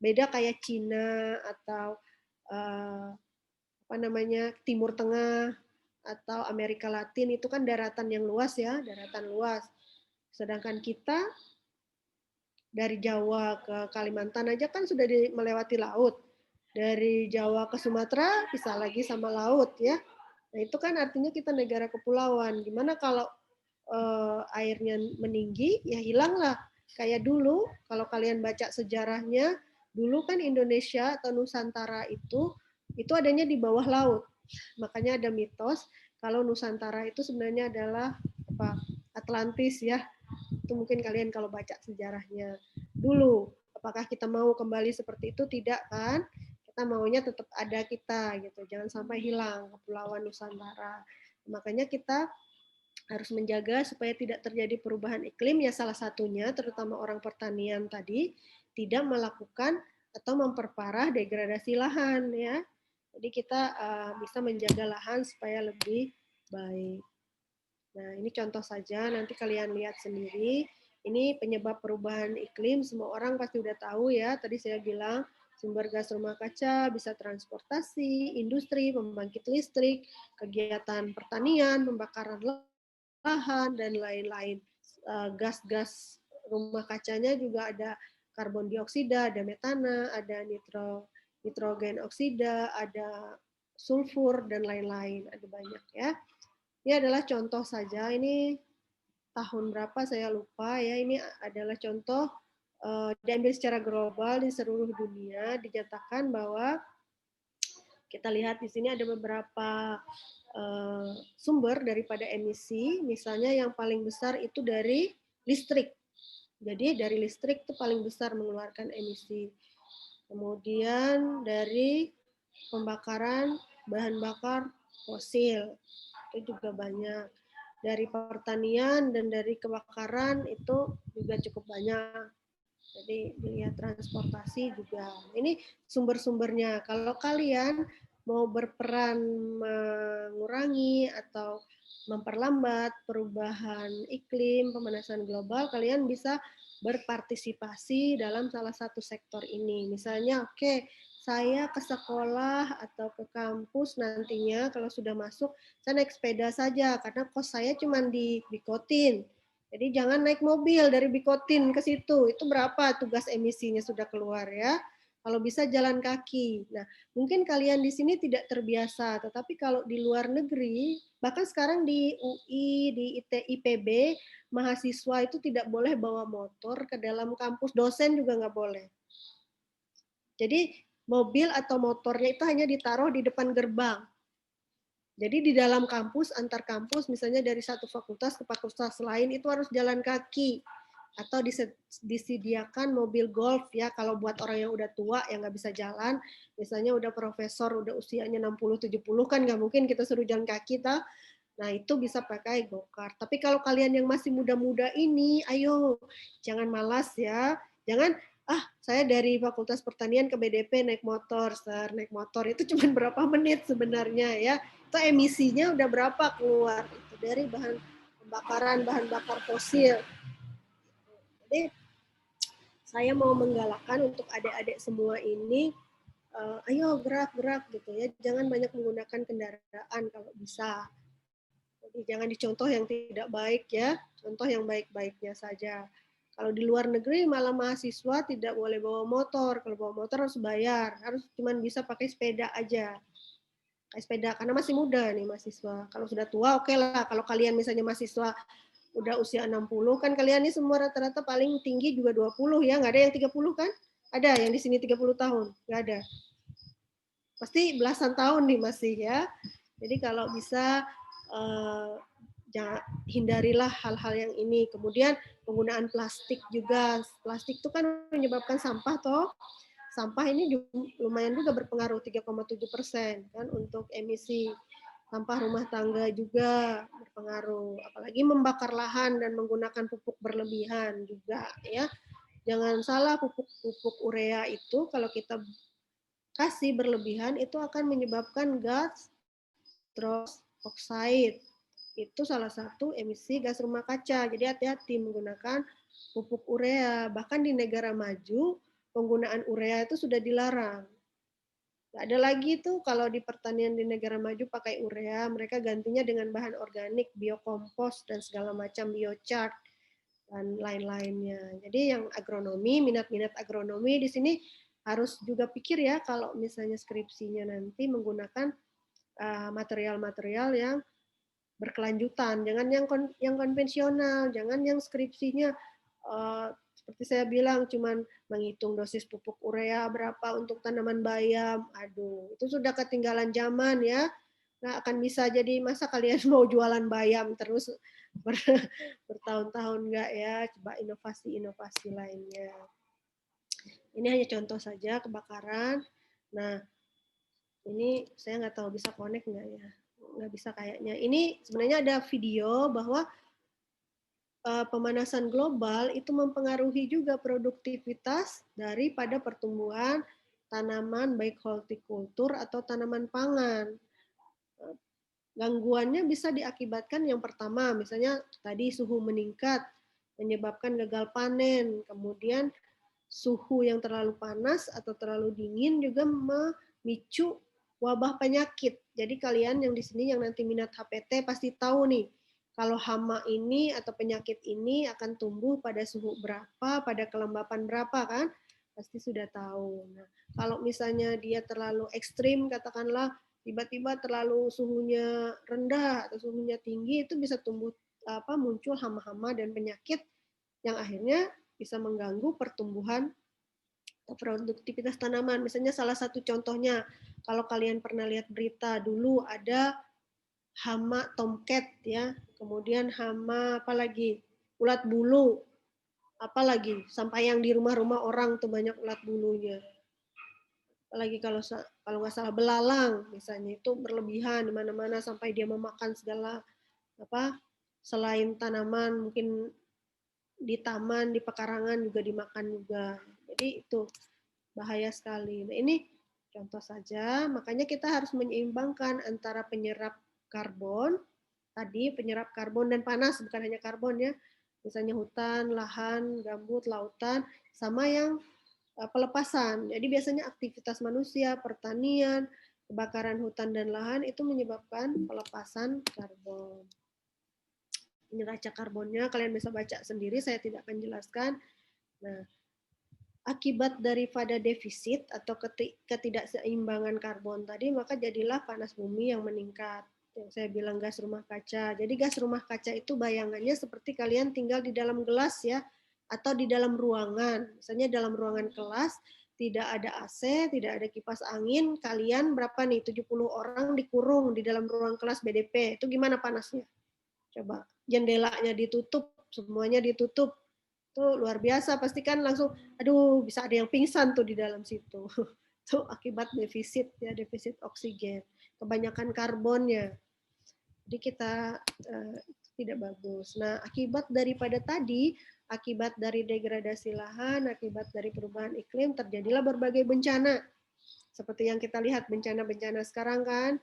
Beda kayak Cina atau Timur Tengah atau Amerika Latin, itu kan daratan yang luas ya, daratan luas. Sedangkan kita dari Jawa ke Kalimantan aja kan sudah melewati laut. Dari Jawa ke Sumatera bisa lagi sama laut ya. Nah itu kan artinya kita negara kepulauan. Gimana kalau airnya meninggi, ya hilanglah. Kayak dulu, kalau kalian baca sejarahnya, dulu kan Indonesia atau Nusantara itu adanya di bawah laut. Makanya ada mitos kalau Nusantara itu sebenarnya adalah Atlantis ya. Itu mungkin kalian kalau baca sejarahnya dulu. Apakah kita mau kembali seperti itu? Tidak kan? Kita maunya tetap ada kita gitu. Jangan sampai hilang kepulauan Nusantara. Makanya kita harus menjaga supaya tidak terjadi perubahan iklim, ya salah satunya terutama orang pertanian tadi tidak melakukan atau memperparah degradasi lahan ya. Jadi kita bisa menjaga lahan supaya lebih baik. Nah, ini contoh saja, nanti kalian lihat sendiri. Ini penyebab perubahan iklim, semua orang pasti udah tahu ya. Tadi saya bilang sumber gas rumah kaca, bisa transportasi, industri, pembangkit listrik, kegiatan pertanian, pembakaran lahan, dan lain-lain. Gas-gas rumah kacanya juga ada karbon dioksida, ada metana, ada nitrogen oksida, ada sulfur, dan lain-lain. Ada banyak ya. Ini adalah contoh saja. Ini tahun berapa saya lupa ya. Ini adalah contoh diambil secara global di seluruh dunia, dinyatakan bahwa kita lihat di sini ada beberapa sumber daripada emisi. Misalnya yang paling besar itu dari listrik. Jadi dari listrik itu paling besar mengeluarkan emisi. Kemudian dari pembakaran bahan bakar fosil, itu juga banyak. Dari pertanian dan dari kebakaran itu juga cukup banyak. Jadi dilihat transportasi juga. Ini sumber-sumbernya. Kalau kalian mau berperan mengurangi atau memperlambat perubahan iklim, pemanasan global, kalian bisa berpartisipasi dalam salah satu sektor ini. Misalnya, oke, saya ke sekolah atau ke kampus nantinya kalau sudah masuk, saya naik sepeda saja karena kos saya cuma di Bikotin. Jadi jangan naik mobil dari Bikotin ke situ. Itu berapa tugas emisinya sudah keluar ya. Kalau bisa jalan kaki. Nah, mungkin kalian di sini tidak terbiasa, tetapi kalau di luar negeri, bahkan sekarang di UI, di IPB, mahasiswa itu tidak boleh bawa motor ke dalam kampus, dosen juga nggak boleh. Jadi mobil atau motornya itu hanya ditaruh di depan gerbang. Jadi di dalam kampus, antar kampus, misalnya dari satu fakultas ke fakultas lain, itu harus jalan kaki. Atau disediakan mobil golf ya, kalau buat orang yang udah tua, yang nggak bisa jalan, misalnya udah profesor, udah usianya 60-70, kan nggak mungkin kita suruh jalan kaki, tak? Nah itu bisa pakai go-kart. Tapi kalau kalian yang masih muda-muda ini, ayo, jangan malas ya. Jangan, saya dari Fakultas Pertanian ke BDP naik motor, naik motor. Itu cuma berapa menit sebenarnya ya. Itu emisinya udah berapa keluar. Itu dari bahan pembakaran, bahan bakar fosil. Jadi saya mau menggalakkan untuk adik-adik semua ini, ayo gerak-gerak gitu ya. Jangan banyak menggunakan kendaraan kalau bisa. Jadi jangan dicontoh yang tidak baik ya, contoh yang baik-baiknya saja. Kalau di luar negeri malah mahasiswa tidak boleh bawa motor. Kalau bawa motor harus bayar, harus cuma bisa pakai sepeda aja. Pakai sepeda karena masih muda nih mahasiswa. Kalau sudah tua oke lah. Kalau kalian misalnya mahasiswa udah usia 60 kan kalian ini semua rata-rata paling tinggi juga 20 ya, nggak ada yang 30 kan? Ada yang di sini 30 tahun? Nggak ada. Pasti belasan tahun nih masih ya. Jadi kalau bisa hindarilah hal-hal yang ini. Kemudian penggunaan plastik juga. Plastik itu kan menyebabkan sampah toh. Sampah ini lumayan juga berpengaruh 3,7% kan untuk emisi. Sampah rumah tangga juga berpengaruh, apalagi membakar lahan dan menggunakan pupuk berlebihan juga ya. Jangan salah, pupuk urea itu kalau kita kasih berlebihan itu akan menyebabkan gas nitrous oxide. Itu salah satu emisi gas rumah kaca. Jadi hati-hati menggunakan pupuk urea. Bahkan di negara maju, penggunaan urea itu sudah dilarang. Nggak ada lagi tuh kalau di pertanian di negara maju pakai urea, mereka gantinya dengan bahan organik, biokompos, dan segala macam biochar, dan lain-lainnya. Jadi yang agronomi, minat-minat agronomi di sini harus juga pikir ya kalau misalnya skripsinya nanti menggunakan material-material yang berkelanjutan, jangan yang konvensional, jangan yang skripsinya seperti saya bilang cuman menghitung dosis pupuk urea berapa untuk tanaman bayam. Aduh, itu sudah ketinggalan zaman ya. Nggak akan bisa, jadi masa kalian mau jualan bayam terus bertahun-tahun nggak ya? Coba inovasi-inovasi lainnya. Ini hanya contoh saja kebakaran. Nah, ini saya nggak tahu bisa connect nggak ya? Nggak bisa kayaknya. Ini sebenarnya ada video bahwa pemanasan global itu mempengaruhi juga produktivitas daripada pertumbuhan tanaman baik hortikultur atau tanaman pangan. Gangguannya bisa diakibatkan yang pertama, misalnya tadi suhu meningkat menyebabkan gagal panen, kemudian suhu yang terlalu panas atau terlalu dingin juga memicu wabah penyakit. Jadi kalian yang di sini yang nanti minat HPT pasti tahu nih, kalau hama ini atau penyakit ini akan tumbuh pada suhu berapa, pada kelembapan berapa kan? Pasti sudah tahu. Nah, kalau misalnya dia terlalu ekstrim, katakanlah tiba-tiba terlalu suhunya rendah atau suhunya tinggi, itu bisa tumbuh muncul hama-hama dan penyakit yang akhirnya bisa mengganggu pertumbuhan produktivitas tanaman. Misalnya salah satu contohnya, kalau kalian pernah lihat berita dulu ada hama tomcat ya, kemudian hama apa lagi? Ulat bulu. Apalagi sampai yang di rumah-rumah orang tuh banyak ulat bulunya. Apalagi kalau nggak salah belalang misalnya, itu berlebihan di mana-mana sampai dia memakan segala apa selain tanaman, mungkin di taman, di pekarangan juga dimakan juga. Jadi itu bahaya sekali. Nah, ini contoh saja, makanya kita harus menyeimbangkan antara penyerap karbon, tadi penyerap karbon dan panas, bukan hanya karbon ya, misalnya hutan, lahan, gambut, lautan, sama yang pelepasan. Jadi biasanya aktivitas manusia, pertanian, kebakaran hutan dan lahan itu menyebabkan pelepasan karbon. Neraca karbonnya kalian bisa baca sendiri, saya tidak akan jelaskan. Nah, akibat daripada defisit atau ketidakseimbangan karbon tadi, maka jadilah panas bumi yang meningkat. Yang saya bilang gas rumah kaca. Jadi gas rumah kaca itu bayangannya seperti kalian tinggal di dalam gelas ya, atau di dalam ruangan. Misalnya dalam ruangan kelas, tidak ada AC, tidak ada kipas angin, kalian berapa nih, 70 orang dikurung di dalam ruang kelas BDP. Itu gimana panasnya? Coba, jendelanya ditutup, semuanya ditutup, tuh luar biasa, pasti kan langsung aduh bisa ada yang pingsan tuh di dalam situ. Itu akibat defisit ya, defisit oksigen, kebanyakan karbonnya. Jadi kita tidak bagus. Nah, akibat daripada tadi, akibat dari degradasi lahan, akibat dari perubahan iklim, terjadilah berbagai bencana. Seperti yang kita lihat bencana-bencana sekarang kan.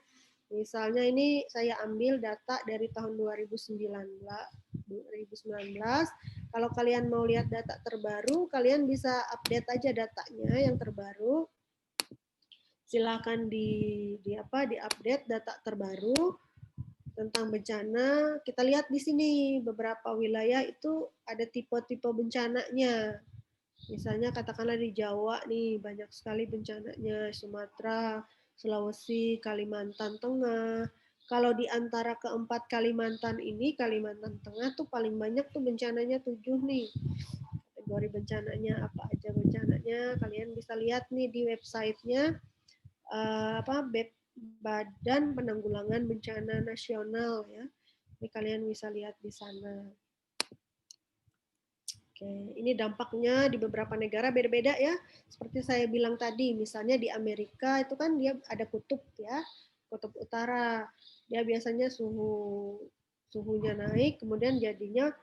Misalnya ini saya ambil data dari tahun 2019. Kalau kalian mau lihat data terbaru, kalian bisa update aja datanya yang terbaru. Silakan di update data terbaru tentang bencana. Kita lihat di sini beberapa wilayah itu ada tipe-tipe bencananya. Misalnya katakanlah di Jawa nih banyak sekali bencananya, Sumatera, Sulawesi, Kalimantan Tengah. Kalau di antara keempat Kalimantan ini, Kalimantan Tengah tuh paling banyak tuh bencananya 7 nih. Kategori bencananya apa aja bencananya, kalian bisa lihat nih di websitenya Badan Penanggulangan Bencana Nasional ya. Ini kalian bisa lihat di sana. Oke, ini dampaknya di beberapa negara beda-beda ya. Seperti saya bilang tadi, misalnya di Amerika itu kan dia ada kutub ya, kutub utara. dia biasanya suhunya naik, kemudian jadinya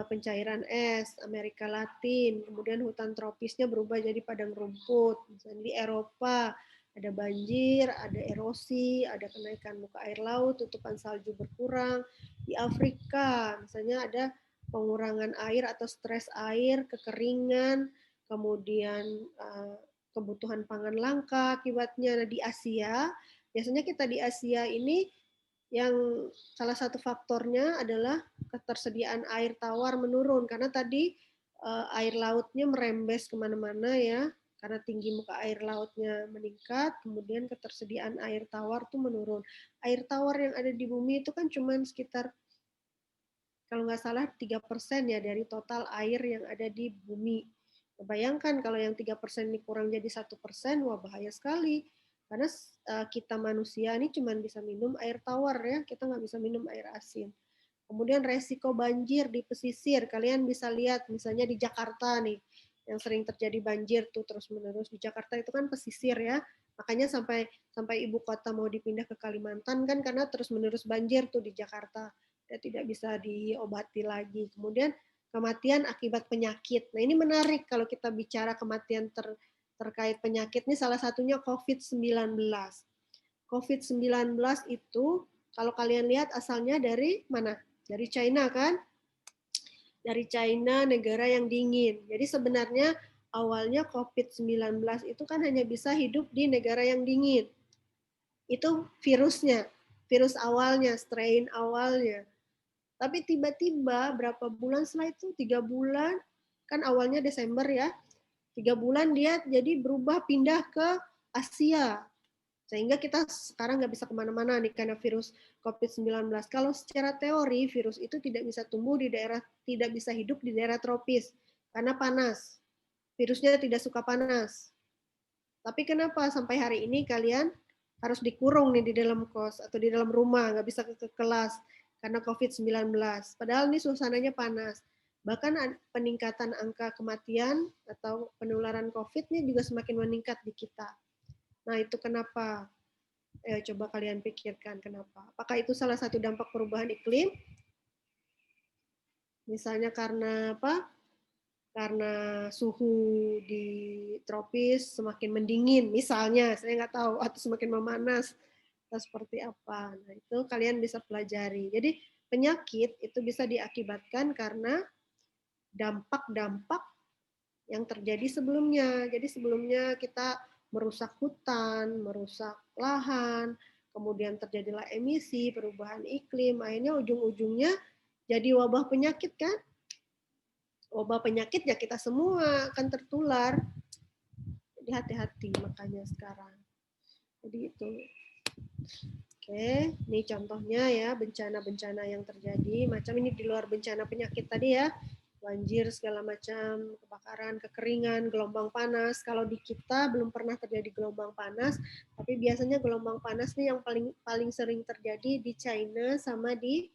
pencairan es. Amerika Latin, kemudian hutan tropisnya berubah jadi padang rumput. Misalnya di Eropa ada banjir, ada erosi, ada kenaikan muka air laut, tutupan salju berkurang. Di Afrika misalnya ada pengurangan air atau stres air, kekeringan, kemudian kebutuhan pangan langka akibatnya. Nah, di Asia, biasanya kita di Asia ini yang salah satu faktornya adalah ketersediaan air tawar menurun karena tadi air lautnya merembes kemana-mana ya, karena tinggi muka air lautnya meningkat, kemudian ketersediaan air tawar tuh menurun. Air tawar yang ada di bumi itu kan cuma sekitar kalau nggak salah 3% ya dari total air yang ada di bumi. Bayangkan kalau yang 3% ini kurang jadi 1%, wah bahaya sekali. Karena kita manusia ini cuma bisa minum air tawar ya, kita nggak bisa minum air asin. Kemudian resiko banjir di pesisir, kalian bisa lihat misalnya di Jakarta nih, yang sering terjadi banjir tuh terus-menerus. Di Jakarta itu kan pesisir ya, makanya sampai ibu kota mau dipindah ke Kalimantan kan karena terus-menerus banjir tuh di Jakarta. Dia tidak bisa diobati lagi. Kemudian kematian akibat penyakit. Nah ini menarik kalau kita bicara kematian terkait penyakit, ini salah satunya COVID-19. COVID-19 itu kalau kalian lihat asalnya dari mana? Dari China kan? Dari China, negara yang dingin. Jadi sebenarnya awalnya COVID-19 itu kan hanya bisa hidup di negara yang dingin. Itu virusnya, virus awalnya, strain awalnya. Tapi tiba-tiba berapa bulan setelah itu, 3 bulan, kan awalnya Desember ya, 3 bulan dia jadi berubah pindah ke Asia. Sehingga kita sekarang nggak bisa kemana-mana nih karena virus COVID-19. Kalau secara teori virus itu tidak bisa tumbuh di daerah, tidak bisa hidup di daerah tropis karena panas. Virusnya tidak suka panas. Tapi kenapa sampai hari ini kalian harus dikurung nih di dalam kos atau di dalam rumah, nggak bisa ke kelas karena COVID-19. Padahal ini suasananya panas. Bahkan peningkatan angka kematian atau penularan COVID ini juga semakin meningkat di kita. Nah, itu kenapa? Coba kalian pikirkan kenapa. Apakah itu salah satu dampak perubahan iklim? Misalnya karena apa? Karena suhu di tropis semakin mendingin, misalnya, saya nggak tahu, atau semakin memanas, atau seperti apa. Nah, itu kalian bisa pelajari. Jadi, penyakit itu bisa diakibatkan karena dampak-dampak yang terjadi sebelumnya. Jadi, sebelumnya kita merusak hutan, merusak lahan, kemudian terjadilah emisi, perubahan iklim, akhirnya ujung-ujungnya jadi wabah penyakit kan? Wabah penyakit ya kita semua akan tertular. Jadi hati-hati makanya sekarang. Jadi itu. Oke, ini contohnya ya bencana-bencana yang terjadi. Macam ini di luar bencana penyakit tadi ya. Banjir segala macam, kebakaran, kekeringan, gelombang panas. Kalau di kita belum pernah terjadi gelombang panas, tapi biasanya gelombang panas nih yang paling sering terjadi di China sama di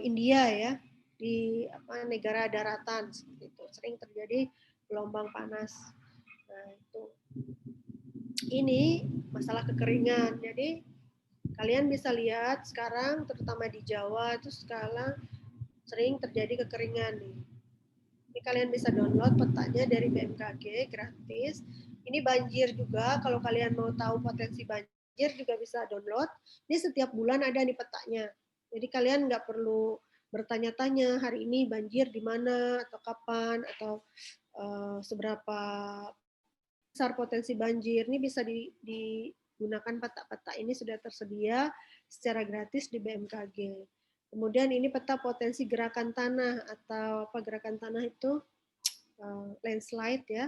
India ya, di negara daratan seperti itu sering terjadi gelombang panas. Nah itu ini masalah kekeringan. Jadi kalian bisa lihat sekarang terutama di Jawa itu sekarang sering terjadi kekeringan nih. Ini kalian bisa download petanya dari BMKG gratis. Ini banjir juga, kalau kalian mau tahu potensi banjir juga bisa download. Ini setiap bulan ada nih petanya. Jadi kalian nggak perlu bertanya-tanya hari ini banjir di mana atau kapan atau seberapa besar potensi banjir. Ini bisa digunakan peta-peta ini sudah tersedia secara gratis di BMKG. Kemudian ini peta potensi gerakan tanah atau apa gerakan tanah itu landslide ya,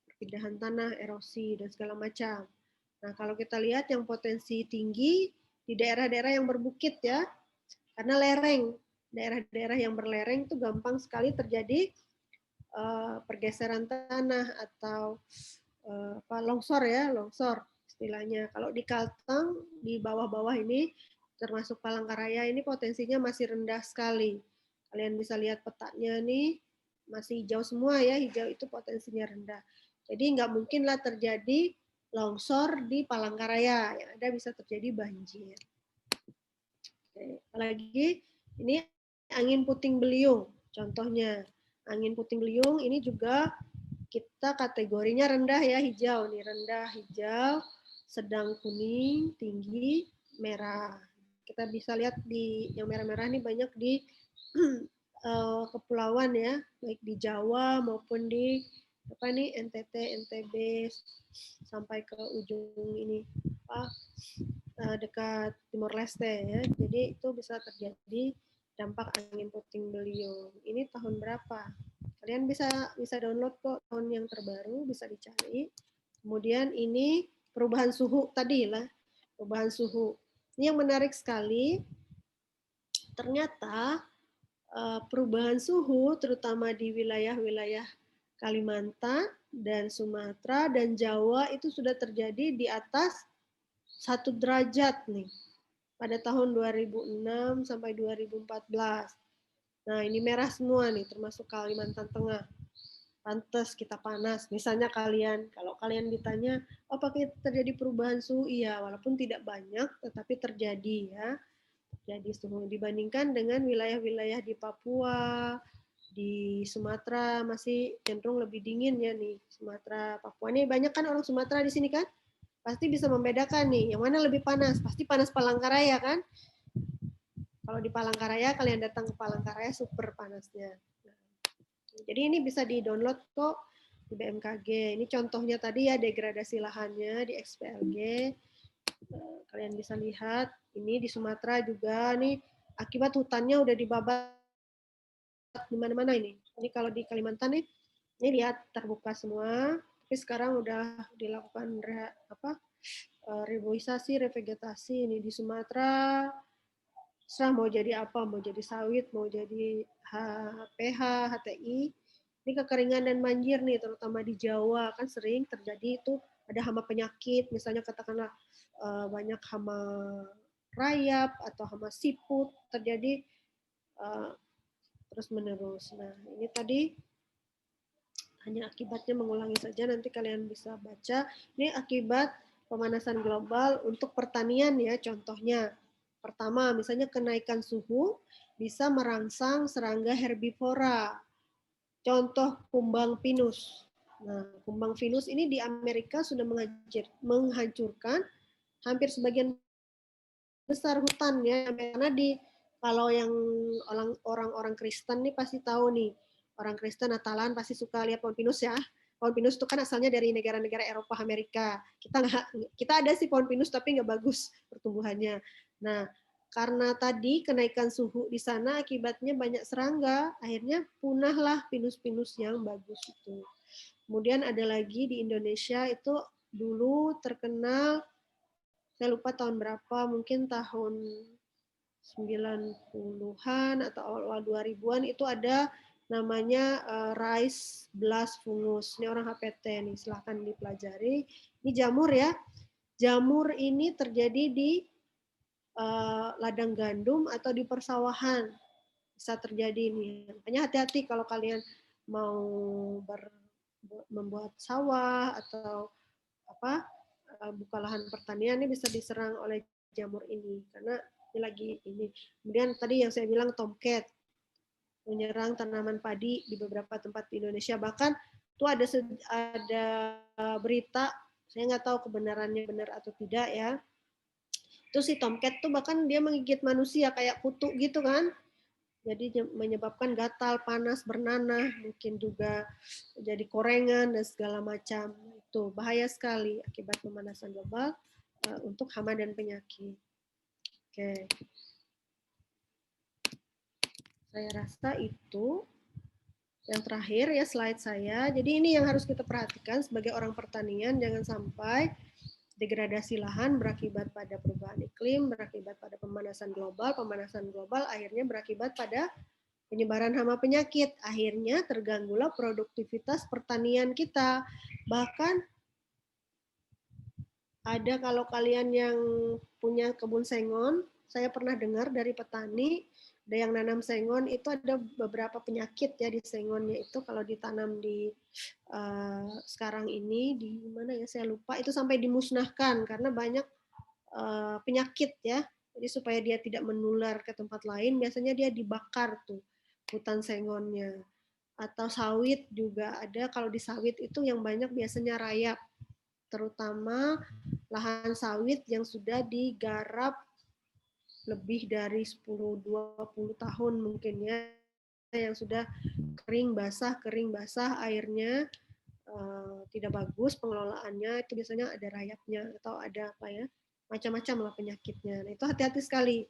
perpindahan tanah, erosi dan segala macam. Nah, kalau kita lihat yang potensi tinggi di daerah-daerah yang berbukit ya, karena lereng, daerah-daerah yang berlereng itu gampang sekali terjadi pergeseran tanah atau longsor ya, longsor istilahnya. Kalau di Kalteng di bawah-bawah ini termasuk Palangkaraya ini potensinya masih rendah sekali. Kalian bisa lihat petanya nih masih hijau semua ya, hijau itu potensinya rendah. Jadi nggak mungkinlah terjadi longsor di Palangkaraya, yang ada bisa terjadi banjir. Oke. Apalagi ini angin puting beliung. Contohnya, angin puting beliung ini juga kita kategorinya rendah ya, hijau nih, rendah hijau, sedang kuning, tinggi merah. Kita bisa lihat di yang merah-merah ini banyak di kepulauan ya, baik di Jawa maupun di apa nih NTT, NTB sampai ke ujung ini apa dekat Timor Leste ya. Jadi itu bisa terjadi dampak angin puting beliung. Ini tahun berapa? Kalian bisa download kok tahun yang terbaru, bisa dicari. Kemudian ini perubahan suhu tadi lah, perubahan suhu. Ini yang menarik sekali. Ternyata perubahan suhu terutama di wilayah-wilayah Kalimantan dan Sumatera dan Jawa itu sudah terjadi di atas 1 derajat nih pada tahun 2006 sampai 2014. Nah, ini merah semua nih, termasuk Kalimantan Tengah. Pantes kita panas. Misalnya kalian, kalau kalian ditanya, apakah terjadi perubahan suhu? Iya, walaupun tidak banyak, tetapi terjadi ya. Jadi suhu dibandingkan dengan wilayah-wilayah di Papua, di Sumatera masih cenderung lebih dingin ya nih. Sumatera, Papua ini banyak kan orang Sumatera di sini kan? Pasti bisa membedakan nih, yang mana lebih panas. Pasti panas Palangkaraya kan? Kalau di Palangkaraya, kalian datang ke Palangkaraya super panasnya. Jadi ini bisa di-download kok di BMKG. Ini contohnya tadi ya degradasi lahannya di XPLG. Kalian bisa lihat ini di Sumatera juga nih akibat hutannya udah dibabat di mana-mana ini. Ini kalau di Kalimantan nih, ini lihat terbuka semua. Tapi sekarang udah dilakukan reboisasi, revegetasi ini di Sumatera. Serah mau jadi apa, mau jadi sawit, mau jadi HPH, HTI. Ini kekeringan dan banjir nih, terutama di Jawa kan sering terjadi itu ada hama penyakit, misalnya katakanlah banyak hama rayap atau hama siput terjadi terus menerus. Nah ini tadi hanya akibatnya mengulangi saja, nanti kalian bisa baca. Ini akibat pemanasan global untuk pertanian ya, contohnya. Pertama, misalnya kenaikan suhu bisa merangsang serangga herbivora. Contoh kumbang pinus. Nah, kumbang pinus ini di Amerika sudah menghancurkan hampir sebagian besar hutan ya, karena kalau yang orang-orang Kristen nih pasti tahu nih, orang Kristen Natalan pasti suka lihat pohon pinus ya. Pohon pinus itu kan asalnya dari negara-negara Eropa, Amerika. Kita ada sih pohon pinus tapi nggak bagus pertumbuhannya. Nah, karena tadi kenaikan suhu di sana akibatnya banyak serangga, akhirnya punahlah pinus-pinus yang bagus itu. Kemudian ada lagi di Indonesia itu dulu terkenal, saya lupa tahun berapa, mungkin tahun 90-an atau awal 2000-an itu ada namanya rice blast fungus. Ini orang HPT nih, silahkan dipelajari. Ini jamur ya. Jamur ini terjadi di ladang gandum atau di persawahan. Bisa terjadi nih. Makanya hati-hati kalau kalian mau membuat sawah atau buka lahan pertanian ini bisa diserang oleh jamur ini karena ini lagi ini. Kemudian tadi yang saya bilang tomcat menyerang tanaman padi di beberapa tempat di Indonesia. Bahkan itu ada berita, saya nggak tahu kebenarannya benar atau tidak ya. Itu si tomcat tuh bahkan dia menggigit manusia kayak kutu gitu kan. Jadi menyebabkan gatal, panas, bernanah, mungkin juga jadi korengan dan segala macam. Itu bahaya sekali akibat pemanasan global untuk hama dan penyakit. Oke. Saya rasa itu yang terakhir ya slide saya. Jadi ini yang harus kita perhatikan sebagai orang pertanian, jangan sampai degradasi lahan berakibat pada perubahan iklim, berakibat pada pemanasan global akhirnya berakibat pada penyebaran hama penyakit, akhirnya terganggulah produktivitas pertanian kita. Bahkan ada kalau kalian yang punya kebun sengon, saya pernah dengar dari petani, ada yang nanam sengon itu ada beberapa penyakit ya di sengonnya itu kalau ditanam di sekarang ini di mana ya saya lupa itu sampai dimusnahkan karena banyak penyakit ya Jadi supaya dia tidak menular ke tempat lain, biasanya dia dibakar tuh hutan sengonnya. Atau sawit juga ada, kalau di sawit itu yang banyak biasanya rayap, terutama lahan sawit yang sudah digarap lebih dari 10-20 tahun mungkin ya, yang sudah kering basah airnya tidak bagus pengelolaannya, itu biasanya ada rayapnya atau ada apa ya, macam-macam lah penyakitnya. Nah, itu hati-hati sekali.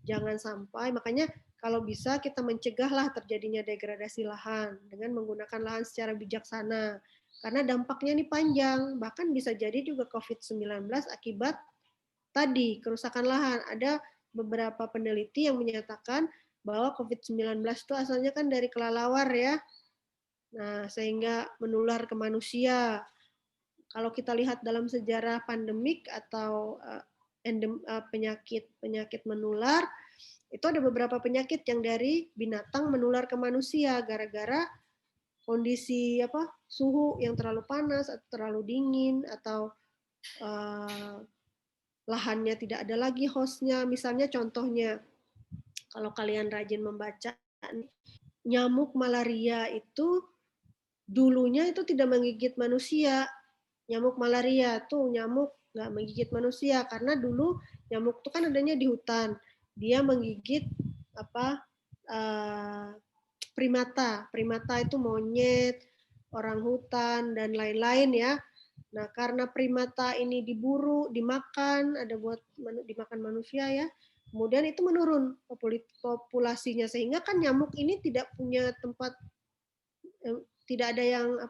Jangan sampai, makanya kalau bisa kita mencegahlah terjadinya degradasi lahan dengan menggunakan lahan secara bijaksana. Karena dampaknya ini panjang, bahkan bisa jadi juga COVID-19 akibat tadi kerusakan lahan. Ada beberapa peneliti yang menyatakan bahwa COVID-19 itu asalnya kan dari kelelawar ya. Nah, sehingga menular ke manusia. Kalau kita lihat dalam sejarah pandemik atau penyakit menular, itu ada beberapa penyakit yang dari binatang menular ke manusia gara-gara kondisi suhu yang terlalu panas atau terlalu dingin atau lahannya tidak ada lagi hostnya. Misalnya contohnya, kalau kalian rajin membaca, nyamuk malaria itu dulunya itu tidak menggigit manusia. Nyamuk malaria tuh nyamuk nggak menggigit manusia karena dulu nyamuk itu kan adanya di hutan. Dia menggigit primata. Primata itu monyet, orang hutan dan lain-lain ya. Nah, karena primata ini diburu, dimakan, ada buat dimakan manusia ya. Kemudian itu menurun populasinya sehingga kan nyamuk ini tidak punya tempat, tidak ada yang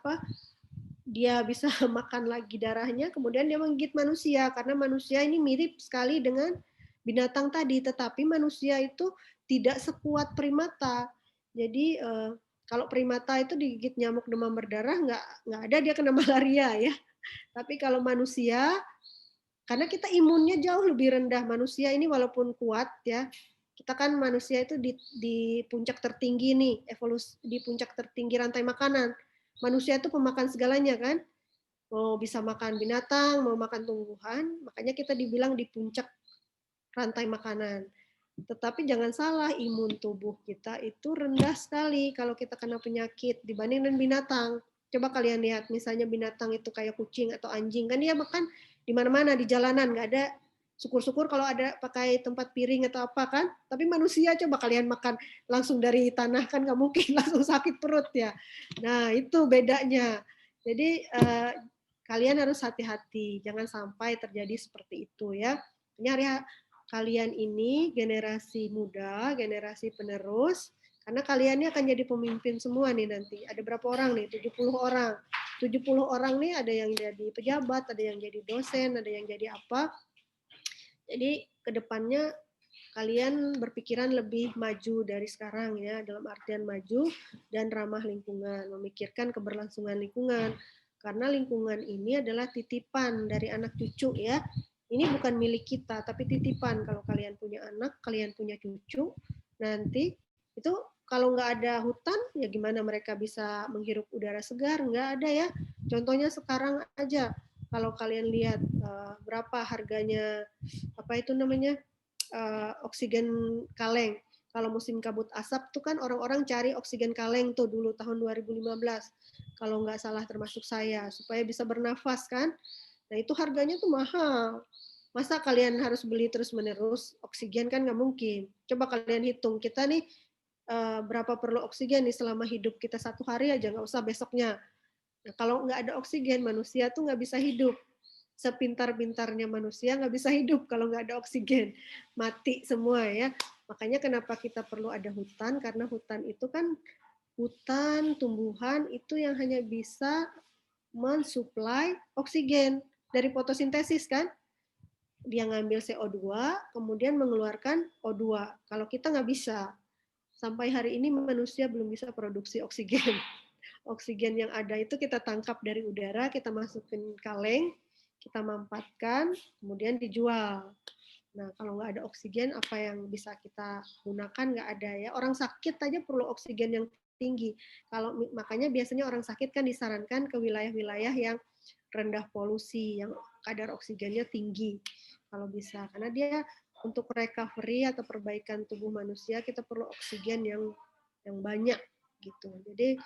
dia bisa makan lagi darahnya, kemudian dia menggigit manusia karena manusia ini mirip sekali dengan binatang tadi, tetapi manusia itu tidak sekuat primata. Jadi kalau primata itu digigit nyamuk demam berdarah nggak ada dia kena malaria ya. Tapi kalau manusia, karena kita imunnya jauh lebih rendah, manusia ini walaupun kuat ya, kita kan manusia itu di puncak tertinggi nih, evolusi di puncak tertinggi rantai makanan. Manusia itu pemakan segalanya kan, mau bisa makan binatang, mau makan tumbuhan, makanya kita dibilang di puncak rantai makanan. Tetapi jangan salah, imun tubuh kita itu rendah sekali kalau kita kena penyakit dibanding dengan binatang. Coba kalian lihat, misalnya binatang itu kayak kucing atau anjing, kan dia makan di mana-mana, di jalanan, nggak ada. Syukur-syukur kalau ada pakai tempat piring atau apa kan. Tapi manusia coba kalian makan langsung dari tanah kan nggak mungkin, langsung sakit perut ya. Nah itu bedanya. Jadi kalian harus hati-hati, jangan sampai terjadi seperti itu ya. Ini kalian ini generasi muda, generasi penerus, karena kalian ini akan jadi pemimpin semua nih nanti. Ada berapa orang nih? 70 orang. 70 orang nih ada yang jadi pejabat, ada yang jadi dosen, ada yang jadi apa. Jadi kedepannya kalian berpikiran lebih maju dari sekarang ya, dalam artian maju dan ramah lingkungan, memikirkan keberlangsungan lingkungan. Karena lingkungan ini adalah titipan dari anak cucu ya. Ini bukan milik kita, tapi titipan. Kalau kalian punya anak, kalian punya cucu, nanti itu kalau nggak ada hutan, ya gimana mereka bisa menghirup udara segar? Nggak ada ya. Contohnya sekarang aja, kalau kalian lihat berapa harganya, apa itu namanya, oksigen kaleng. Kalau musim kabut asap tuh kan orang-orang cari oksigen kaleng tuh dulu tahun 2015. Kalau nggak salah termasuk saya, supaya bisa bernafas kan. Nah itu harganya tuh mahal. Masa kalian harus beli terus-menerus oksigen kan nggak mungkin. Coba kalian hitung, kita nih berapa perlu oksigen nih selama hidup kita 1 hari aja, nggak usah besoknya. Nah, kalau nggak ada oksigen, manusia tuh nggak bisa hidup. Sepintar-pintarnya manusia nggak bisa hidup kalau nggak ada oksigen. Mati semua ya. Makanya kenapa kita perlu ada hutan, karena hutan itu kan, hutan, tumbuhan itu yang hanya bisa mensuplai oksigen dari fotosintesis kan. Dia ngambil CO2, kemudian mengeluarkan O2. Kalau kita nggak bisa. Sampai hari ini manusia belum bisa produksi oksigen. Oksigen yang ada itu kita tangkap dari udara, kita masukin kaleng, kita mampatkan, kemudian dijual. Nah, kalau nggak ada oksigen, apa yang bisa kita gunakan? Nggak ada ya. Orang sakit aja perlu oksigen yang tinggi. Kalau makanya biasanya orang sakit kan disarankan ke wilayah-wilayah yang rendah polusi, yang kadar oksigennya tinggi kalau bisa, karena dia untuk recovery atau perbaikan tubuh manusia kita perlu oksigen yang banyak gitu. Jadi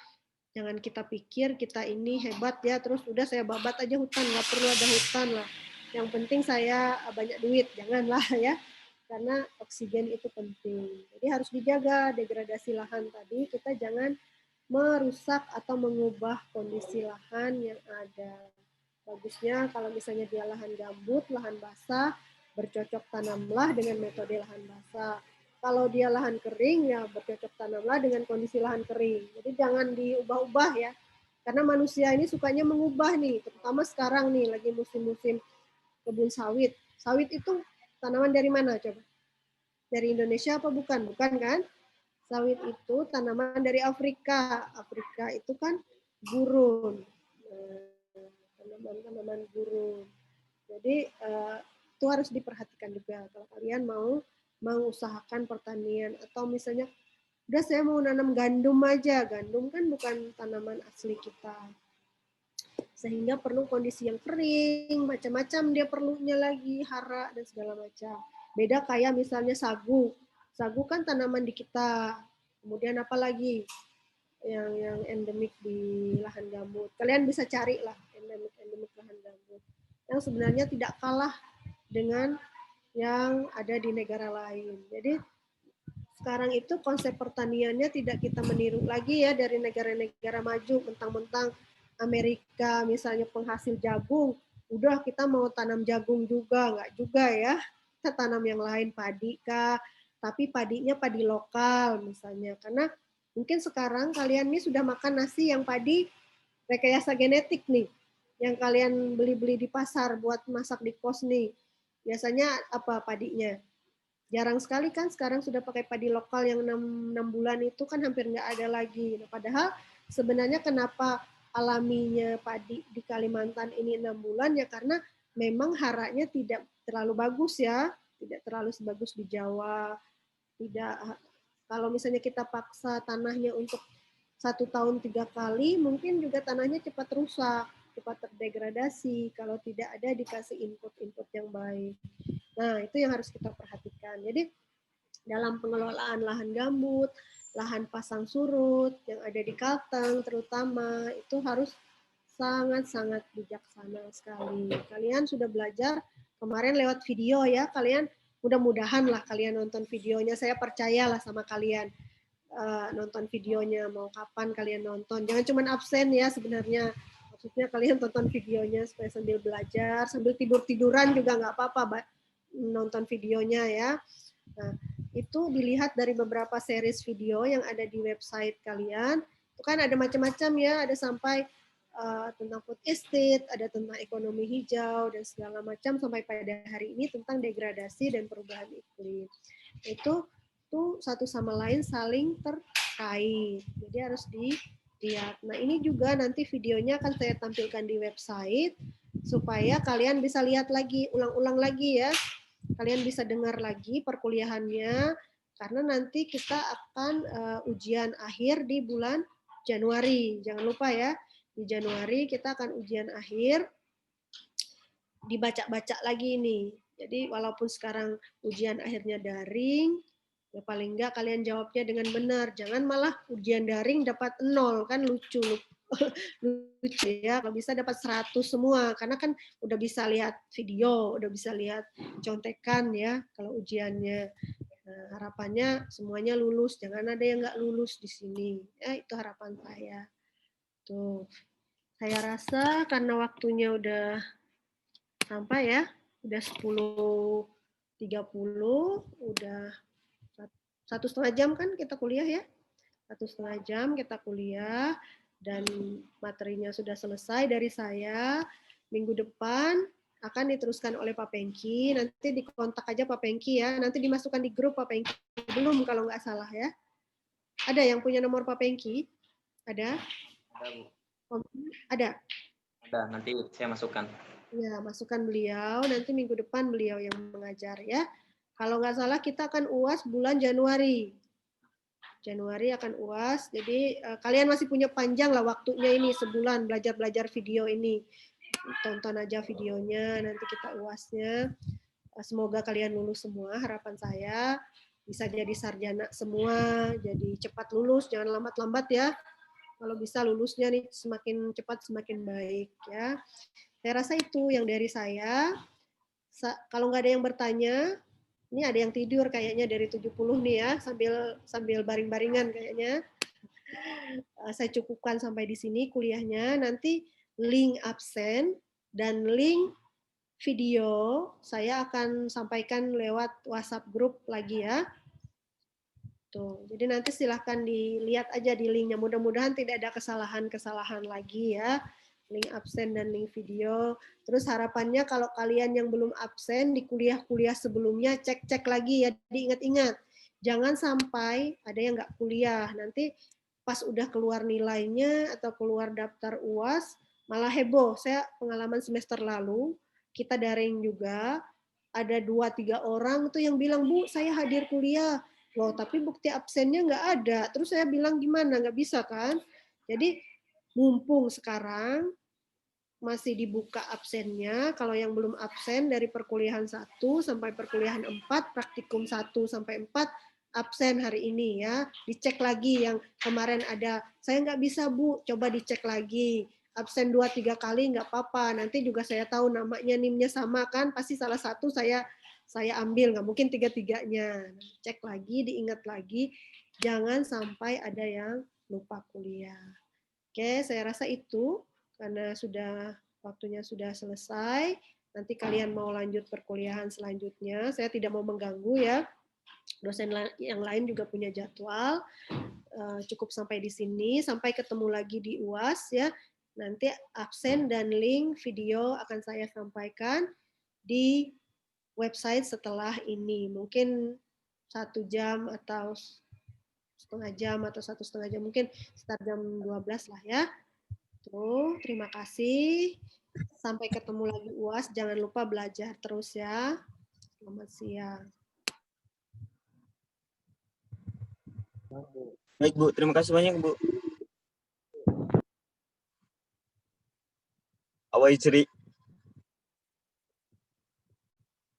jangan kita pikir kita ini hebat ya, terus udah saya babat aja hutan, nggak perlu ada hutan lah. Yang penting saya banyak duit, janganlah ya. Karena oksigen itu penting. Jadi harus dijaga degradasi lahan tadi, kita jangan merusak atau mengubah kondisi lahan yang ada. Bagusnya kalau misalnya dia lahan gambut, lahan basah, bercocok tanamlah dengan metode lahan basah. Kalau dia lahan kering, ya bercocok tanamlah dengan kondisi lahan kering. Jadi jangan diubah-ubah ya. Karena manusia ini sukanya mengubah nih, terutama sekarang nih, lagi musim-musim kebun sawit. Sawit itu tanaman dari mana coba? Dari Indonesia apa bukan? Bukan kan? Sawit itu tanaman dari Afrika. Afrika itu kan gurun. Tanaman-tanaman gurun. Jadi itu harus diperhatikan juga kalau kalian mau mengusahakan pertanian atau misalnya udah saya mau nanam gandum aja. Gandum kan bukan tanaman asli kita. Sehingga perlu kondisi yang kering, macam-macam dia perlunya lagi, hara dan segala macam. Beda kayak misalnya sagu. Sagu kan tanaman di kita. Kemudian apa lagi yang endemik di lahan gambut. Kalian bisa cari lah endemik lahan gambut. Yang sebenarnya tidak kalah dengan yang ada di negara lain. Jadi sekarang itu konsep pertaniannya tidak kita meniru lagi ya dari negara-negara maju, mentang-mentang Amerika misalnya penghasil jagung, udah kita mau tanam jagung juga, nggak juga ya. Kita tanam yang lain, padi kah, tapi padinya padi lokal misalnya. Karena mungkin sekarang kalian nih sudah makan nasi yang padi rekayasa genetik nih, yang kalian beli-beli di pasar buat masak di kos nih. Biasanya apa padinya? Jarang sekali kan sekarang sudah pakai padi lokal yang 6 bulan itu kan hampir nggak ada lagi. Nah, padahal sebenarnya kenapa alaminya padi di Kalimantan ini 6 bulan ya karena memang haranya tidak terlalu bagus ya, tidak terlalu sebagus di Jawa. Tidak, kalau misalnya kita paksa tanahnya untuk 1 tahun 3 kali, mungkin juga tanahnya cepat rusak, cepat terdegradasi kalau tidak ada dikasih input-input yang baik. Nah, itu yang harus kita perhatikan. Jadi, dalam pengelolaan lahan gambut, lahan pasang surut yang ada di Kalteng terutama, itu harus sangat-sangat bijaksana sekali. Kalian sudah belajar kemarin lewat video ya, kalian mudah-mudahan lah kalian nonton videonya, saya percayalah sama kalian. Nonton videonya, mau kapan kalian nonton. Jangan cuma absen ya sebenarnya. Maksudnya kalian tonton videonya supaya sambil belajar, sambil tidur-tiduran juga nggak apa-apa nonton videonya ya. Nah, itu dilihat dari beberapa series video yang ada di website kalian. Itu kan ada macam-macam ya, ada sampai tentang food estate, ada tentang ekonomi hijau, dan segala macam, sampai pada hari ini tentang degradasi dan perubahan iklim. Itu satu sama lain saling terkait. Jadi harus dilihat. Nah, ini juga nanti videonya akan saya tampilkan di website supaya kalian bisa lihat lagi, ulang-ulang lagi ya. Kalian bisa dengar lagi perkuliahannya karena nanti kita akan ujian akhir di bulan Januari. Jangan lupa ya, di Januari kita akan ujian akhir, dibaca-baca lagi nih. Jadi walaupun sekarang ujian akhirnya daring, ya paling enggak kalian jawabnya dengan benar. Jangan malah ujian daring dapat 0, kan lucu. Lucu ya, kalau bisa dapat 100 semua. Karena kan udah bisa lihat video, udah bisa lihat contekan ya kalau ujiannya. Nah, harapannya semuanya lulus, jangan ada yang nggak lulus di sini. Ya, itu harapan saya. Tuh, saya rasa karena waktunya udah sampai ya, udah 10.30, udah 1,5 jam kan kita kuliah ya, 1,5 jam kita kuliah, dan materinya sudah selesai dari saya. Minggu depan akan diteruskan oleh Pak Pengki, nanti dikontak aja Pak Pengki ya, nanti dimasukkan di grup Pak Pengki, belum kalau nggak salah ya. Ada yang punya nomor Pak Pengki? Ada?
Ada, Bu.
Ada?
Ada, nanti saya masukkan.
Ya, masukkan beliau, nanti minggu depan beliau yang mengajar ya. Kalau nggak salah kita akan UAS bulan Januari. Januari akan UAS, jadi kalian masih punya panjang lah waktunya ini, sebulan belajar-belajar video ini. Tonton aja videonya, nanti kita UASnya. Semoga kalian lulus semua, harapan saya bisa jadi sarjana semua, jadi cepat lulus, jangan lambat-lambat ya. Kalau bisa lulusnya nih semakin cepat semakin baik ya. Saya rasa itu yang dari saya. Kalau nggak ada yang bertanya, ini ada yang tidur kayaknya dari 70 nih ya, sambil baring-baringan kayaknya. Saya cukupkan sampai di sini kuliahnya. Nanti link absen dan link video saya akan sampaikan lewat WhatsApp grup lagi ya. Tuh, jadi nanti silahkan dilihat aja di linknya. Mudah-mudahan tidak ada kesalahan-kesalahan lagi ya. Link absen dan link video. Terus harapannya kalau kalian yang belum absen di kuliah-kuliah sebelumnya, cek-cek lagi ya, diingat-ingat. Jangan sampai ada yang nggak kuliah. Nanti pas udah keluar nilainya atau keluar daftar UAS, malah heboh. Saya pengalaman semester lalu, kita daring juga, ada 2-3 orang tuh yang bilang, Bu, saya hadir kuliah. Loh, tapi bukti absennya nggak ada. Terus saya bilang gimana? Nggak bisa kan? Jadi mumpung sekarang masih dibuka absennya, kalau yang belum absen dari perkuliahan 1 sampai perkuliahan 4, praktikum 1 sampai 4, absen hari ini ya. Dicek lagi yang kemarin ada, saya nggak bisa Bu, coba dicek lagi. Absen 2-3 kali nggak apa-apa, nanti juga saya tahu namanya NIM-nya sama kan, pasti salah satu saya ambil, nggak mungkin tiga-tiganya. Cek lagi, diingat lagi, jangan sampai ada yang lupa kuliah. Oke, saya rasa itu karena waktunya sudah selesai. Nanti kalian mau lanjut perkuliahan selanjutnya, saya tidak mau mengganggu ya. Dosen yang lain juga punya jadwal. Cukup sampai di sini, sampai ketemu lagi di UAS ya. Nanti absen dan link video akan saya sampaikan di website setelah ini. Mungkin 1 jam atau setengah jam atau 1,5 jam, mungkin sekitar jam 12 lah ya. Tuh, terima kasih. Sampai ketemu lagi UAS. Jangan lupa belajar terus ya. Selamat siang.
Baik Bu, terima kasih banyak Bu. Awai Ceri.